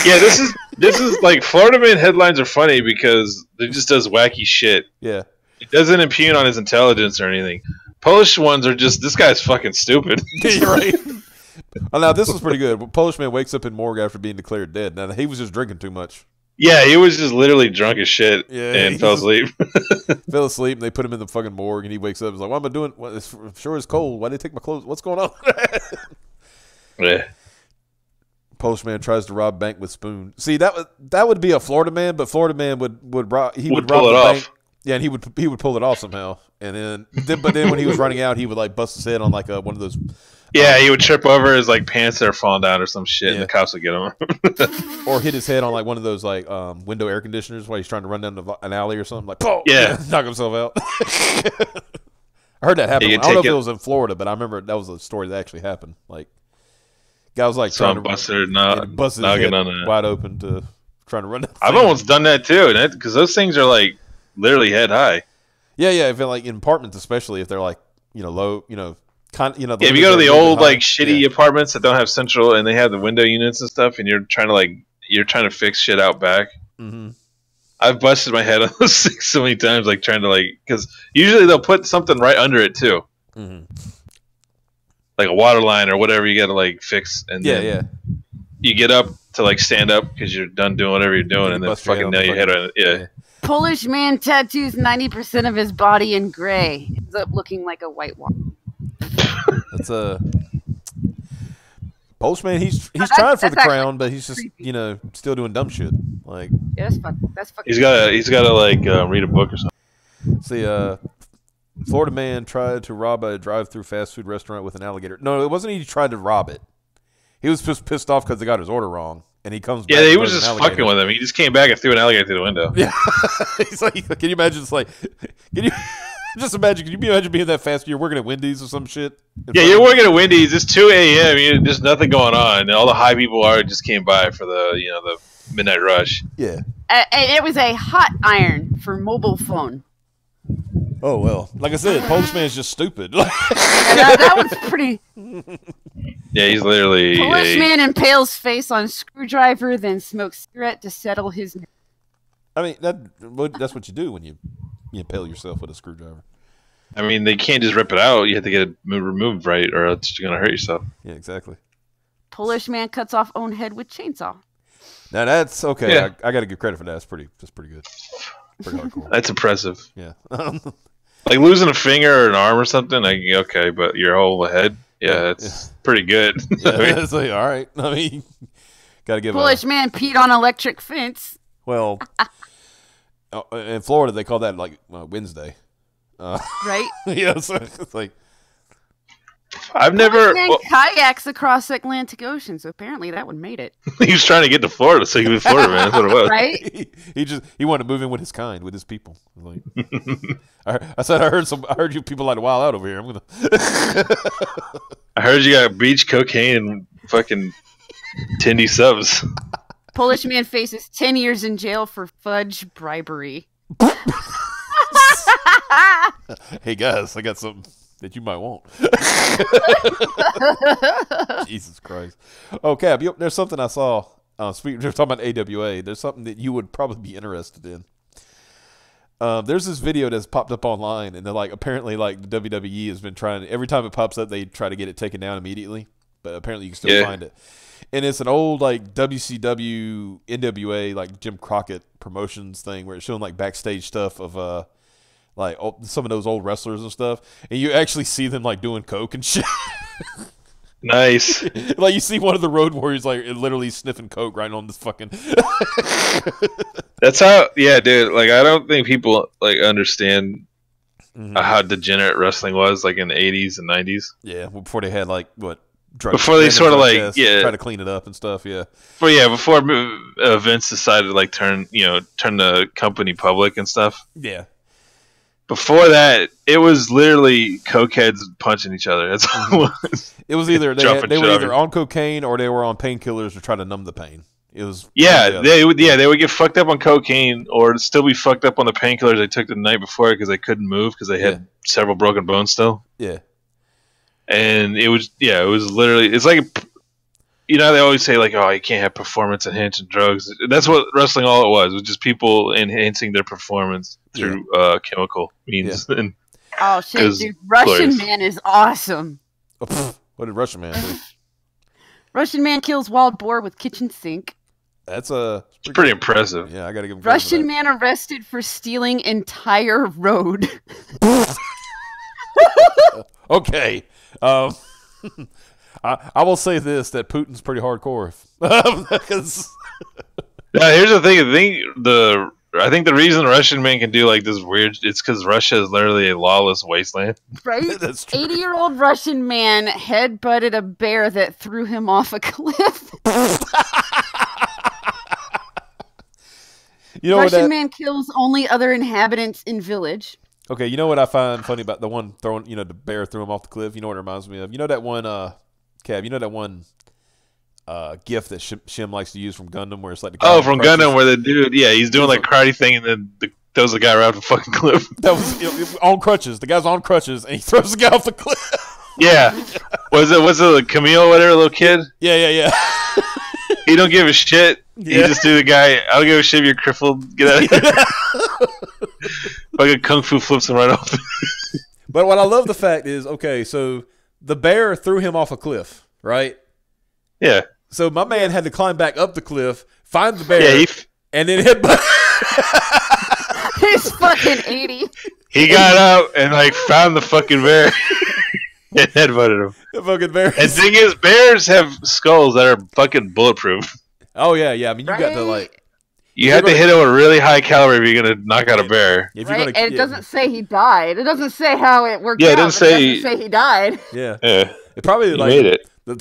Yeah, this is like Florida man headlines are funny because it just does wacky shit. Yeah. It doesn't impugn on his intelligence or anything. Polish ones are just, this guy's fucking stupid. You're right. Oh, now this was pretty good. Polish man wakes up in morgue after being declared dead. Now he was just drinking too much. Yeah, he was just literally drunk as shit and fell asleep. Fell asleep, and they put him in the fucking morgue, and he wakes up and is like, what am I doing? Well, it's sure it's cold. Why did they take my clothes? What's going on? Yeah. Polish man tries to rob bank with spoon. See, that would be a Florida man, but Florida man would rob pull it the off. bank. Yeah, and he would pull it off somehow. And then when he was running out, he would like bust his head on like one of those. Yeah, he would trip over his like pants that are falling down or some shit, and the cops would get him. Or hit his head on like one of those like window air conditioners while he's trying to run down an alley or something. Like, oh, yeah, knock himself out. I heard that happen. I don't know if it was in Florida, but I remember that was a story that actually happened. Like, guy was like trying to busted his head wide open to trying to run. I've almost done that too, because those things are like literally head high. Yeah, yeah. If like in apartments, especially if they're like low, if you go to the old like shitty apartments that don't have central and they have the window units and stuff, and you're trying to fix shit out back. Mm-hmm. I've busted my head on those things so many times, like trying to because usually they'll put something right under it too, like a water line or whatever you got to fix, and then you get up to stand up because you're done doing whatever you're doing, and then fucking nail your head on it. Yeah. Polish man tattoos 90% of his body in gray. Ends up looking like a white wall. That's a Polish man. He's trying for the crown, but he's just still doing dumb shit. Like that's fucking. He's gotta read a book or something. See, Florida man tried to rob a drive-through fast food restaurant with an alligator. No, it wasn't. He tried to rob it. He was just pissed off because they got his order wrong, and he comes back. Yeah, he was just fucking with him. He just came back and threw an alligator through the window. Yeah, he's like, can you imagine? It's like, can you? Just imagine. Can you imagine being that fast? You're working at Wendy's or some shit. Yeah, you're working at Wendy's. It's 2 a.m. There's nothing going on. And all the high people just came by for the midnight rush. Yeah. And it was a hot iron for mobile phone. Oh well, like I said, Polish man's just stupid. That was pretty. Yeah, he's literally. Polish man impales face on screwdriver, then smokes cigarette to settle his. I mean that's what you do when you impale yourself with a screwdriver. I mean, they can't just rip it out. You have to get it removed, right? Or else you're going to hurt yourself. Yeah, exactly. Polish man cuts off own head with chainsaw. Now, that's okay. Yeah. I got to give credit for that. That's pretty good. Pretty hardcore. That's impressive. Yeah. Like losing a finger or an arm or something, okay, but your whole head, it's pretty good. Yeah, it's like, all right. I mean, got to give Polish man peed on electric fence. Well... in Florida, they call that Wednesday, right? Yeah, so it's like I've never kayaks across the Atlantic Ocean, so apparently that one made it. He was trying to get to Florida, so he was Florida man. That's what it was, right? He wanted to move in with his kind, with his people. Like, I heard you people like to wild out over here. I heard you got beach cocaine and fucking Tindy subs. Polish man faces 10 years in jail for fudge bribery. Hey guys, I got something that you might want. Jesus Christ. Oh, Cap, there's something I saw. We're talking about AWA. There's something that you would probably be interested in. There's this video that's popped up online, and they're apparently the WWE has been trying. Every time it pops up, they try to get it taken down immediately. But apparently, you can still find it. And it's an old WCW NWA Jim Crockett promotions thing where it's showing backstage stuff of some of those old wrestlers and stuff, and you actually see them doing coke and shit. Nice. You see one of the Road Warriors literally sniffing coke right on this fucking. That's how. Yeah, dude. I don't think people understand how degenerate wrestling was in the 80s and 90s. Yeah, before they had what. Before they sort of try to clean it up and stuff, yeah. Before Vince decided to turn the company public and stuff. Yeah. Before that, it was literally cokeheads punching each other. That's all it was. It was either they were either on cocaine or they were on painkillers to try to numb the pain. It was they would get fucked up on cocaine or still be fucked up on the painkillers they took the night before because they couldn't move because they had several broken bones still. Yeah. And it was literally, it's like, they always say like, oh, you can't have performance enhancing drugs. That's what wrestling all it was just people enhancing their performance through chemical means. Yeah. And oh shit, dude! Russian Man is awesome. Oh, what did Russian Man do? Russian Man kills wild boar with kitchen sink. That's pretty impressive. Yeah, I gotta give him Russian Man arrested for stealing entire road. Okay. I will say this, that Putin's pretty hardcore. Because now, here's the thing. I think the reason Russian Man can do like this weird, it's because Russia is literally a lawless wasteland. Right? That's true. 80-year-old Russian man headbutted a bear that threw him off a cliff. Russian man kills only other inhabitants in village. Okay, you know what I find funny about the one throwing, the bear threw him off the cliff? You know what it reminds me of? You know that one, Cav, you know that one gif that Shim likes to use from Gundam where it's like the from Gundam where the dude, he's doing like karate thing and then throws the guy right off the fucking cliff. That was on crutches. The guy's on crutches and he throws the guy off the cliff. Yeah. Was it Camille or whatever, little kid? Yeah. He don't give a shit. Yeah. He just do the guy, I don't give a shit if you're crippled. Get out of here. Fucking kung fu flips him right off. But what I love the fact is, okay, so the bear threw him off a cliff, right? Yeah. So my man had to climb back up the cliff, find the bear, and then headbutt. He's fucking 80. He got up and like found the fucking bear and headbutted him. The fucking bear. And the thing is, bears have skulls that are fucking bulletproof. Oh yeah. I mean, you got to like. You have to hit him with a really high caliber if you're gonna knock out a bear. Right? And it doesn't say he died. It doesn't say how it worked out. It doesn't say he died. Yeah. It probably made it. The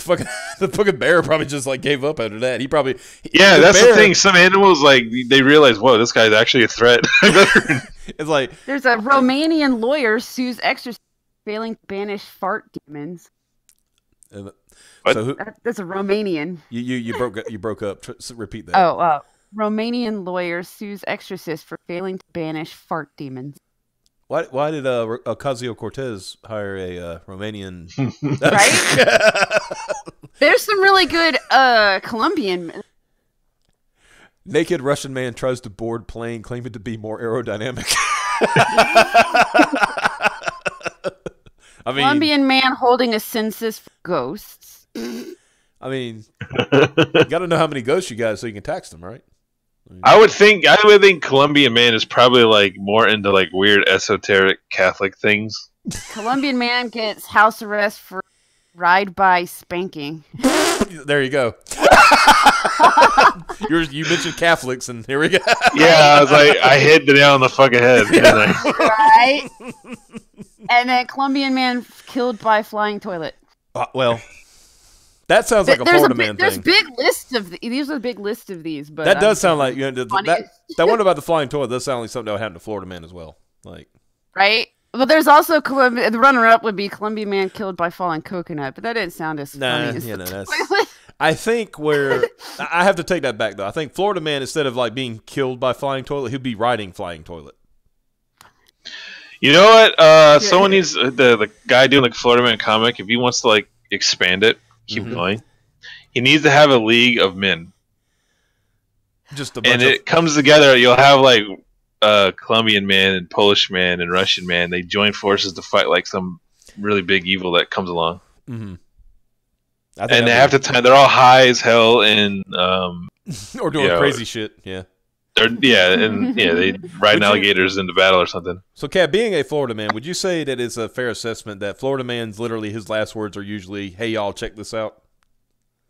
fucking bear probably just like gave up after that. He probably that's the thing. Some animals like they realize, whoa, this guy's actually a threat. It's like there's a Romanian lawyer sues exorcist failing to banish fart demons. What? So that's a Romanian. You broke up. Repeat that. Oh, Romanian lawyer sues exorcist for failing to banish fart demons. Why did Ocasio-Cortez hire a Romanian? Right? There's some really good Colombian. Naked Russian man tries to board plane claiming to be more aerodynamic. Colombian man holding a census for ghosts. I mean, you got to know how many ghosts you got so you can tax them, right? I would think Colombian man is probably like more into like weird esoteric Catholic things. Colombian man gets house arrest for ride by spanking. There you go. You mentioned Catholics, and here we go. Yeah, I was like, I hit the nail on the fucking head. Right. And then Colombian man killed by flying toilet. Well. That sounds like a Florida man thing. There's big lists of these are the big list of these, but that does sound like that one about the flying toilet does sound like something that would happen to Florida man as well. Like right? But there's also the runner-up would be Colombian man killed by falling coconut, but that didn't sound as funny as the toilet. I think I have to take that back though. I think Florida man, instead of like being killed by flying toilet, he'd be riding flying toilet. You know what? Someone needs the guy doing the Florida man comic. If he wants to like expand it. Keep going. He needs to have a league of men. Just a bunch it comes together. You'll have like Colombian man and Polish man and Russian man. They join forces to fight like some really big evil that comes along. Mm-hmm. And they have to time. They're all high as hell and or doing crazy shit. Yeah. They riding alligators into battle or something. So, Kat, being a Florida man, would you say that it's a fair assessment that Florida man's literally his last words are usually, "Hey, y'all, check this out"?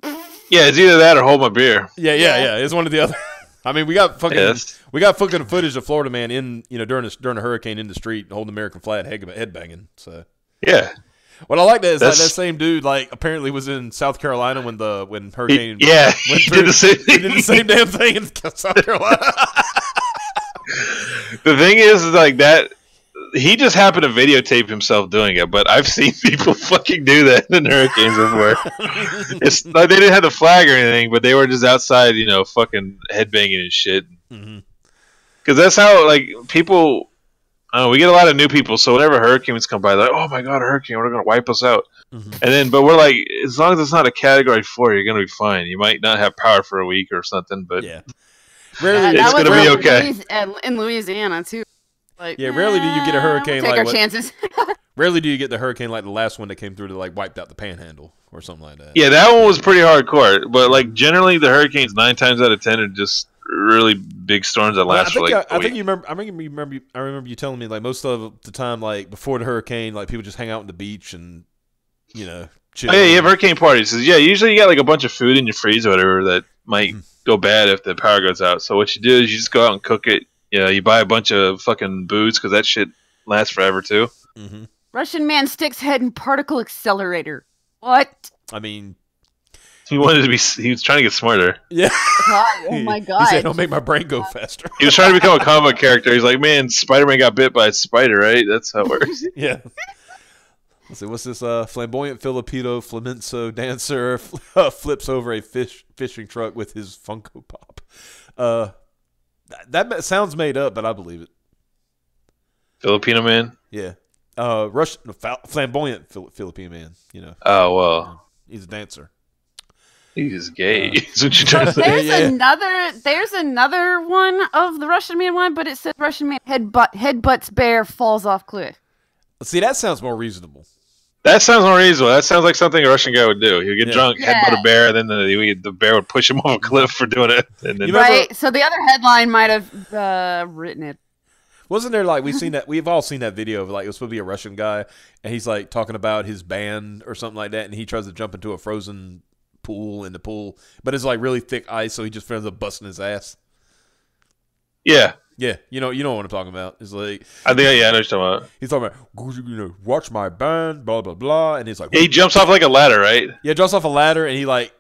Yeah, it's either that or hold my beer. Yeah. It's one or the other. I mean, we got fucking footage of Florida man in during a hurricane in the street holding American flag, headbanging. So yeah. What I like that is that same dude apparently was in South Carolina when hurricane he did the same damn thing in South Carolina. The thing is like that he just happened to videotape himself doing it, but I've seen people fucking do that in hurricanes before. It's like they didn't have the flag or anything, but they were just outside, fucking headbanging and shit. Because that's how, like, people. We get a lot of new people, so whenever hurricanes come by, they're like, oh my god, a hurricane, they're going to wipe us out. But we're like, as long as it's not a Category 4, you're going to be fine. You might not have power for a week or something, but rarely it's going to be okay. In Louisiana, too. Like, rarely do you get a hurricane we'll take our chances. Rarely do you get the hurricane like the last one that came through that like wiped out the Panhandle or something like that. Yeah, that one was pretty hardcore, but like generally the hurricanes 9 times out of 10 are just really big storms that last for like a week. I think you remember. I remember you telling me like most of the time, like before the hurricane, like people just hang out on the beach and chill. Oh, yeah, you have hurricane parties. Yeah, usually you got like a bunch of food in your freezer or whatever that might go bad if the power goes out. So what you do is you just go out and cook it. You buy a bunch of fucking booze because that shit lasts forever too. Russian man sticks head in particle accelerator. What? I mean, he was trying to get smarter. Yeah. Oh my god. He said, "Don't make my brain go faster." He was trying to become a comic character. He's like, man, Spider-Man got bit by a spider, right? That's how it works. Yeah. Let's see, what's this? Flamboyant Filipino flamenco dancer flips over a fishing truck with his Funko Pop. That sounds made up, but I believe it. Filipino man? Yeah. Flamboyant Filipino man, Oh, well. He's a dancer. He's gay. Is what you're trying to say. There's another one of the Russian man one, but it says Russian man headbutts bear, falls off cliff. See, that sounds more reasonable. That sounds more reasonable. That sounds like something a Russian guy would do. He would get drunk, headbutt a bear, and then the bear would push him off a cliff for doing it. And then, right. So the other headline might have written it. Wasn't there like we've all seen that video of like it was supposed to be a Russian guy and he's like talking about his band or something like that and he tries to jump into a frozen pool in the pool, but it's like really thick ice, so he just ends up busting his ass. Yeah. Yeah, you know what I'm talking about. It's like I know what you're talking about. He's talking about watch my band, blah blah blah, and he's like he jumps off like a ladder, right? Yeah, jumps off a ladder and he like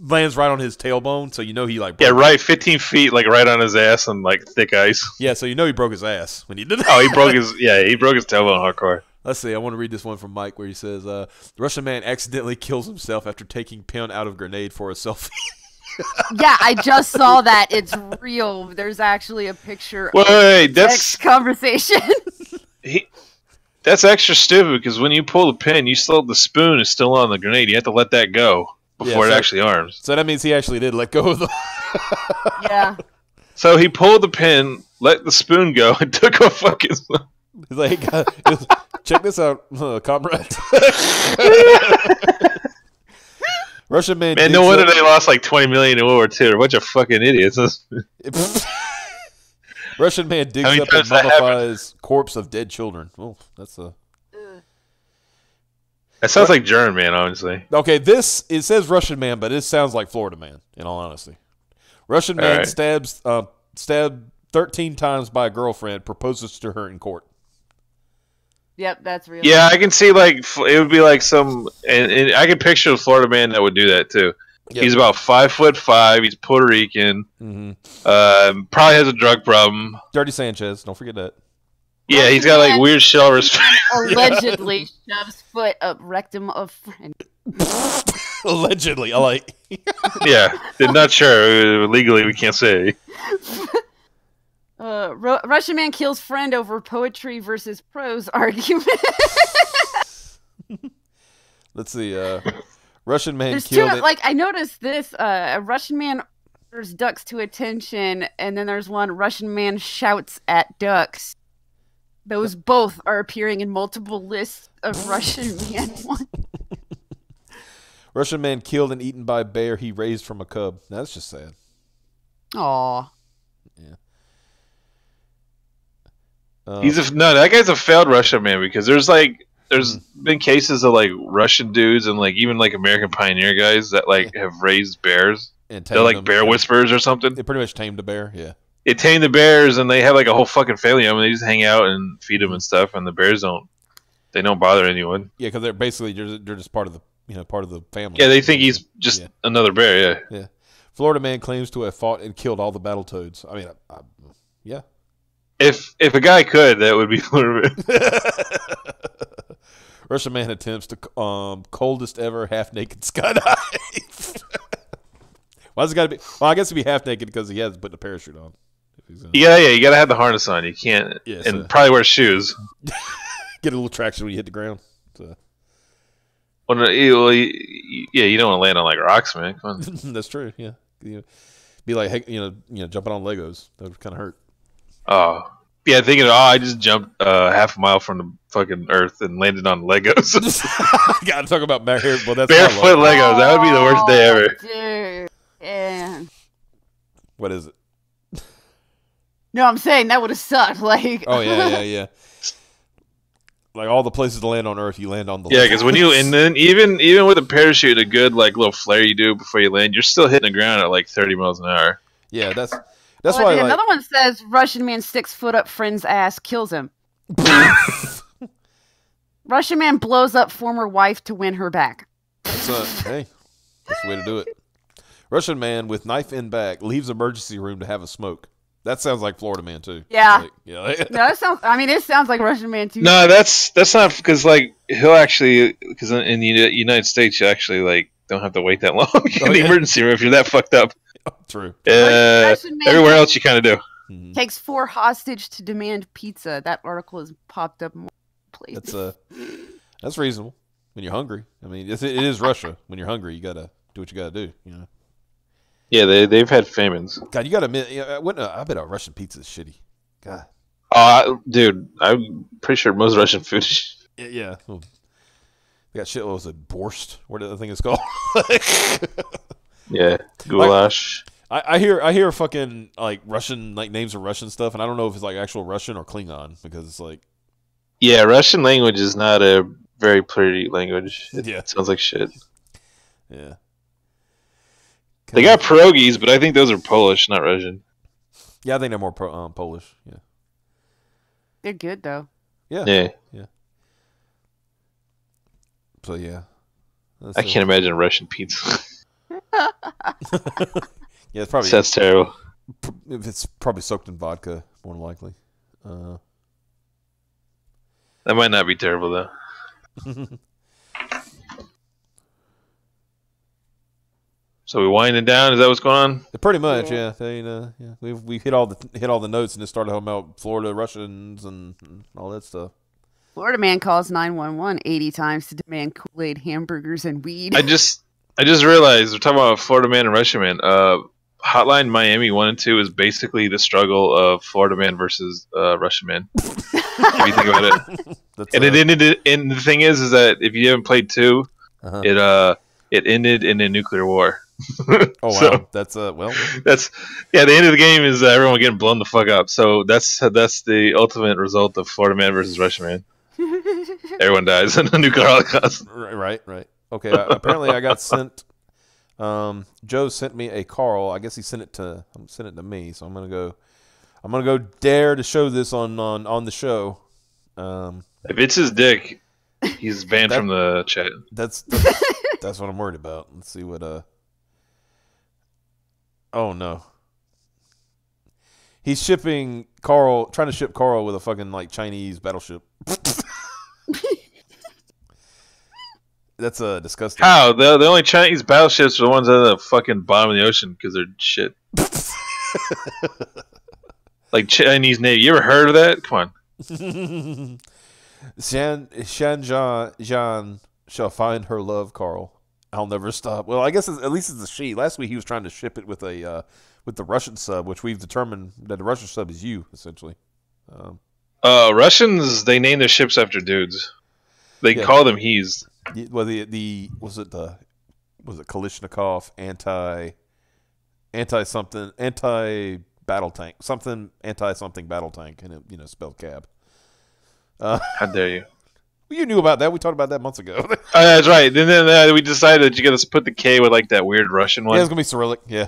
lands right on his tailbone, so he like 15 feet, like right on his ass and like thick ice. Yeah, so he broke his ass when he did that. Oh, he broke his tailbone hardcore. Let's see. I want to read this one from Mike where he says, "The Russian man accidentally kills himself after taking pin out of grenade for a selfie." Yeah, I just saw that. It's real. There's actually a picture. Wait, that's conversation. That's extra stupid because when you pull the pin, the spoon is still on the grenade. You have to let that go before it actually arms. So that means he actually did let go of the. Yeah. So he pulled the pin, let the spoon go, and took a fucking. He's like, check this out, comrade. Russian man. Man, no wonder they lost like 20 million in World War II. They're a bunch of fucking idiots. Russian man digs up and mummifies corpse of dead children. Oh, that's a. That sounds like German man, honestly. Okay, it says Russian man, but it sounds like Florida man. In all honesty, Russian man stabbed 13 times by a girlfriend, proposes to her in court. Yep, that's real. Yeah, I can see like it would be like some, and I can picture a Florida man that would do that too. Yep. He's about 5'5". He's Puerto Rican. Mm-hmm. Probably has a drug problem. Dirty Sanchez, don't forget that. Yeah, he's got like weird shell respect. Allegedly shoves foot up rectum of friend. Allegedly, I like. Yeah, they're not sure. Legally, we can't say. Russian man kills friend over poetry versus prose argument. Let's see. Russian man There's killed. I noticed this. A Russian man orders ducks to attention, and then there's one Russian man shouts at ducks. Those both are appearing in multiple lists of Russian man one. Russian man killed and eaten by a bear he raised from a cub. Now, that's just sad. Aw. Yeah. That guy's a failed Russian man because there's been cases of like Russian dudes and like even like American pioneer guys that like have raised bears. And they're like bear whisperers or something. They pretty much tamed a bear, yeah. They tame the bears and they have like a whole fucking family of them. They just hang out and feed them and stuff, and the bears don't bother anyone. Yeah, because they're basically they're just part of the family. Yeah, they think he's just another bear. Yeah. Yeah. Florida man claims to have fought and killed all the battletoads. I mean, yeah. If a guy could, that would be Russian man attempts to coldest ever half naked skydive. Why does it got to be? Well, I guess it'd be half naked because he hasn't put a parachute on. Yeah, you gotta have the harness on. You can't, and probably wear shoes. Get a little traction when you hit the ground. So. Well, you don't want to land on like rocks, man. Come on. That's true. Yeah, be like jumping on Legos. That would kind of hurt. Oh, yeah. Thinking, I just jumped half a mile from the fucking earth and landed on Legos. Gotta talk about barefoot. Well, that's barefoot Legos. That would be the worst day ever. Dude. Yeah. What is it? No, I'm saying that would have sucked. Like, oh yeah. Like all the places to land on Earth, you land on the. Yeah, because when you and then even with a parachute, a good like little flare you do before you land, you're still hitting the ground at like 30 miles an hour. Yeah, that's why. Another one says Russian man 6 foot up friend's ass kills him. Russian man blows up former wife to win her back. Hey, that's the way to do it. Russian man with knife in back leaves emergency room to have a smoke. That sounds like Florida man too. Yeah. No, that sounds. I mean, it sounds like Russian man too. No, that's not because like he'll actually because in the United States you actually like don't have to wait that long in the emergency room if you're that fucked up. True. Everywhere else you kind of do. Mm-hmm. Takes 4 hostage to demand pizza. That article has popped up more places. That's reasonable when you're hungry. I mean, it is Russia. When you're hungry, you gotta do what you gotta do. You know. Yeah, they've had famines. God, you gotta admit, I bet a Russian pizza is shitty. God. Dude, I'm pretty sure most Russian food is. Yeah. Well, they got shit. What was it? Borscht? What the thing is called? Yeah, goulash. Like, I hear fucking like Russian like names of Russian stuff, and I don't know if it's like actual Russian or Klingon because it's like. Yeah, Russian language is not a very pretty language. It sounds like shit. Yeah. They got pierogies, but I think those are Polish, not Russian. Yeah, I think they're more Polish. Yeah. They're good though. Yeah. So yeah. I can't imagine Russian pizza. Yeah, it's probably. That's terrible. It's probably soaked in vodka, more than likely. That might not be terrible though. So we winding down. Is that what's going on? Pretty much, yeah. We hit all the notes and just started talking about Florida Russians and all that stuff. Florida man calls 911 80 times to demand Kool-Aid, hamburgers, and weed. I just realized we're talking about Florida man and Russian man. Hotline Miami 1 and 2 is basically the struggle of Florida man versus Russian man. If you think about it, and it ended. And the thing is that if you haven't played 2, it ended in a nuclear war. Oh wow, so, that's the end of the game is everyone getting blown the fuck up. So that's the ultimate result of Florida man versus Russian man. Everyone dies in a nuclear holocaust. Right. Okay, apparently I got sent. Joe sent me a Carl. I guess he sent it to me. So I'm gonna go dare to show this on the show. If it's his dick, he's banned from the chat. That's what I'm worried about. Let's see what Oh no. He's shipping Carl, trying to ship Carl with a fucking like Chinese battleship. That's disgusting. How? The only Chinese battleships are the ones at the fucking bottom of the ocean because they're shit. Like Chinese Navy. You ever heard of that? Come on. Shan Zhan shall find her love, Carl. I'll never stop. Well, I guess at least it's a she. Last week he was trying to ship it with the Russian sub, which we've determined that the Russian sub is you, essentially. Russians, they name their ships after dudes. They call them he's. Well, was it Kalishnikov anti battle tank, something anti battle tank, and it spelled cab. How dare you? You knew about that. We talked about that months ago. That's right. And then we decided that you got to put the K with like that weird Russian one. Yeah, it's gonna be Cyrillic. Yeah.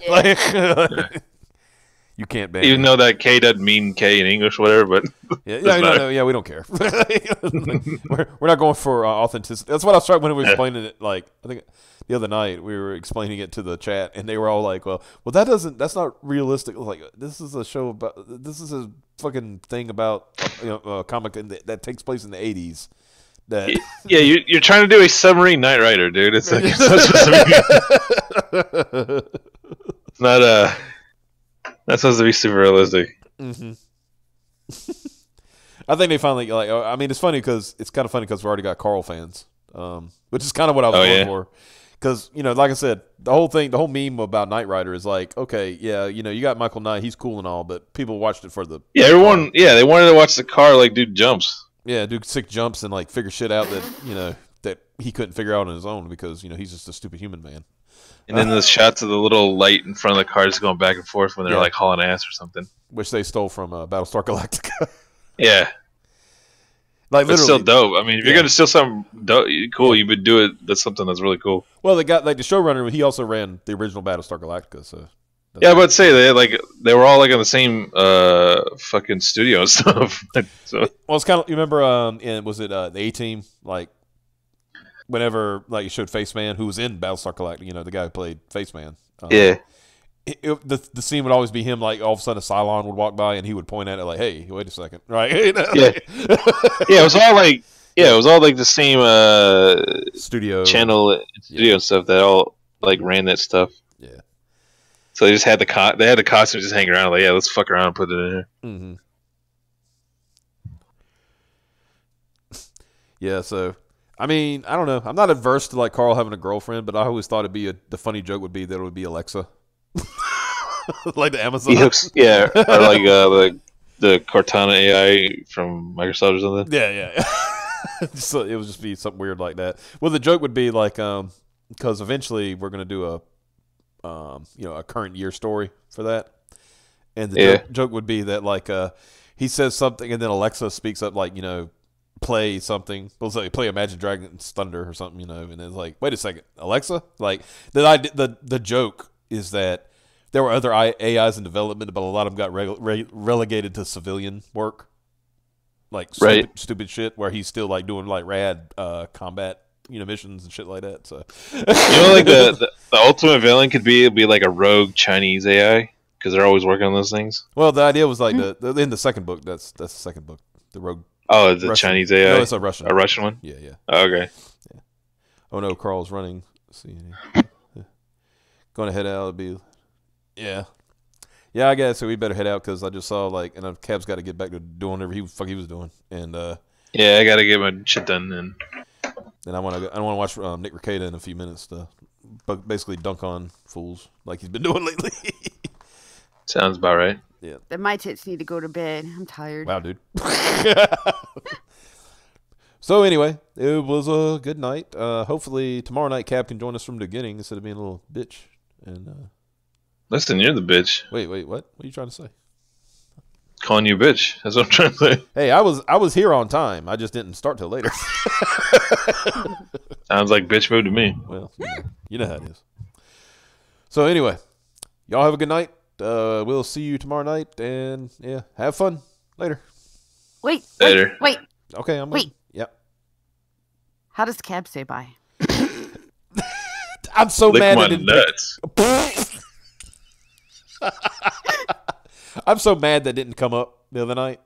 You can't ban. Even though that K doesn't mean K in English, or whatever. But yeah, we don't care. we're not going for authenticity. That's what I was trying when we were explaining it. Like I think the other night we were explaining it to the chat, and they were all like, "Well, that's not realistic." Like this is a show about. This is a fucking thing about a comic that takes place in the '80s. That yeah, you're trying to do a submarine Knight Rider, dude. It's like it's not That's supposed to be super realistic. Mm-hmm. I think they finally like. I mean, it's funny because it's kind of funny because we already got Carl fans, which is kind of what I was going for. Because like I said, the whole meme about Knight Rider is like, okay, yeah, you got Michael Knight, he's cool and all, but people watched it for the they wanted to watch the car like do jumps. Yeah, do sick jumps and like figure shit out that that he couldn't figure out on his own because he's just a stupid human man. And then the shots of the little light in front of the car just going back and forth when they're like hauling ass or something. Which they stole from Battlestar Galactica. Yeah. Like literally, it's still dope. I mean, if you're gonna steal something cool, you would do it. That's something that's really cool. Well, they got like the showrunner. He also ran the original Battlestar Galactica. So yeah, but say they were all like on the same fucking studio and stuff. So well, it's kind of you remember was it the A-Team like whenever like you showed Face Man who was in Battlestar Galactica, the guy who played Face Man. Yeah. The scene would always be him like all of a sudden a Cylon would walk by and he would point at it like, hey, wait a second, right? Yeah, it was all like the same studio channel and stuff that all like ran that stuff. Yeah. So they just had the costumes just hanging around like, yeah, let's fuck around and put it in here. Mm-hmm. Yeah, so I mean, I don't know. I'm not adverse to like Carl having a girlfriend, but I always thought the funny joke would be that it would be Alexa. Like the Amazon. Or like the Cortana AI from Microsoft or something. Yeah. So it would just be something weird like that. Well, the joke would be like, because eventually we're gonna do a current year story for that, and the joke would be that like he says something and then Alexa speaks up like play something. We'll say play Imagine Dragons Thunder or something, and it's like, wait a second, Alexa. Like the joke is that there were other AIs in development, but a lot of them got relegated to civilian work, like stupid shit. Where he's still like doing like rad combat missions and shit like that. So like the ultimate villain could be like a rogue Chinese AI because they're always working on those things. Well, the idea was like in the second book. That's the second book. The rogue. Oh, the Russian. Chinese AI. No, it's a Russian. A Russian one. Yeah. Oh, okay. Yeah. Oh no, Carl's running. Let's see. Going to head out. It'll be. Yeah, I guess so. We better head out because I just saw and Cab's got to get back to doing whatever he was doing, and yeah, I got to get my shit done, and I want to watch Nick Rekieta in a few minutes to basically dunk on fools like he's been doing lately. Sounds about right. Yeah. Then my tits need to go to bed. I'm tired. Wow, dude. So anyway, it was a good night. Hopefully tomorrow night Cab can join us from the beginning instead of being a little bitch and. Listen, you're the bitch. Wait, what? What are you trying to say? Calling you bitch. That's what I'm trying to say. Hey, I was here on time. I just didn't start till later. Sounds like bitch move to me. Well, you know how it is. So anyway, y'all have a good night. We'll see you tomorrow night, and yeah, have fun. Later. Wait. Okay, I'm wait. Yep. How does Cab say bye? I'm so Lick mad. My nuts. I'm so mad that didn't come up the other night.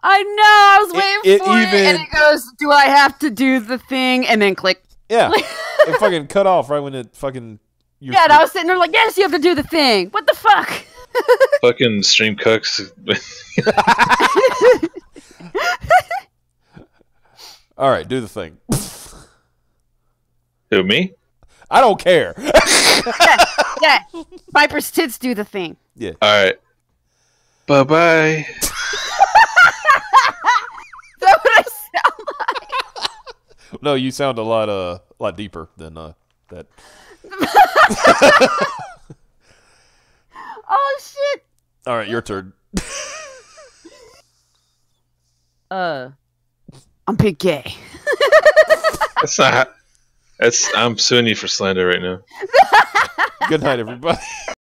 I know. I was waiting for it, and it goes, "Do I have to do the thing?" And then click. Yeah, it fucking cut off right when it fucking. Yeah, and I was sitting there like, "Yes, you have to do the thing." What the fuck? Fucking stream cooks. All right, do the thing. Who, me? I don't care. Yeah. Viper's tits do the thing. Yeah. All right. Bye-bye. Is that what I sound like? No, you sound a lot deeper than that. Oh shit. All right, your turn. I'm big gay. That's not. I'm suing you for slander right now. Good night, everybody.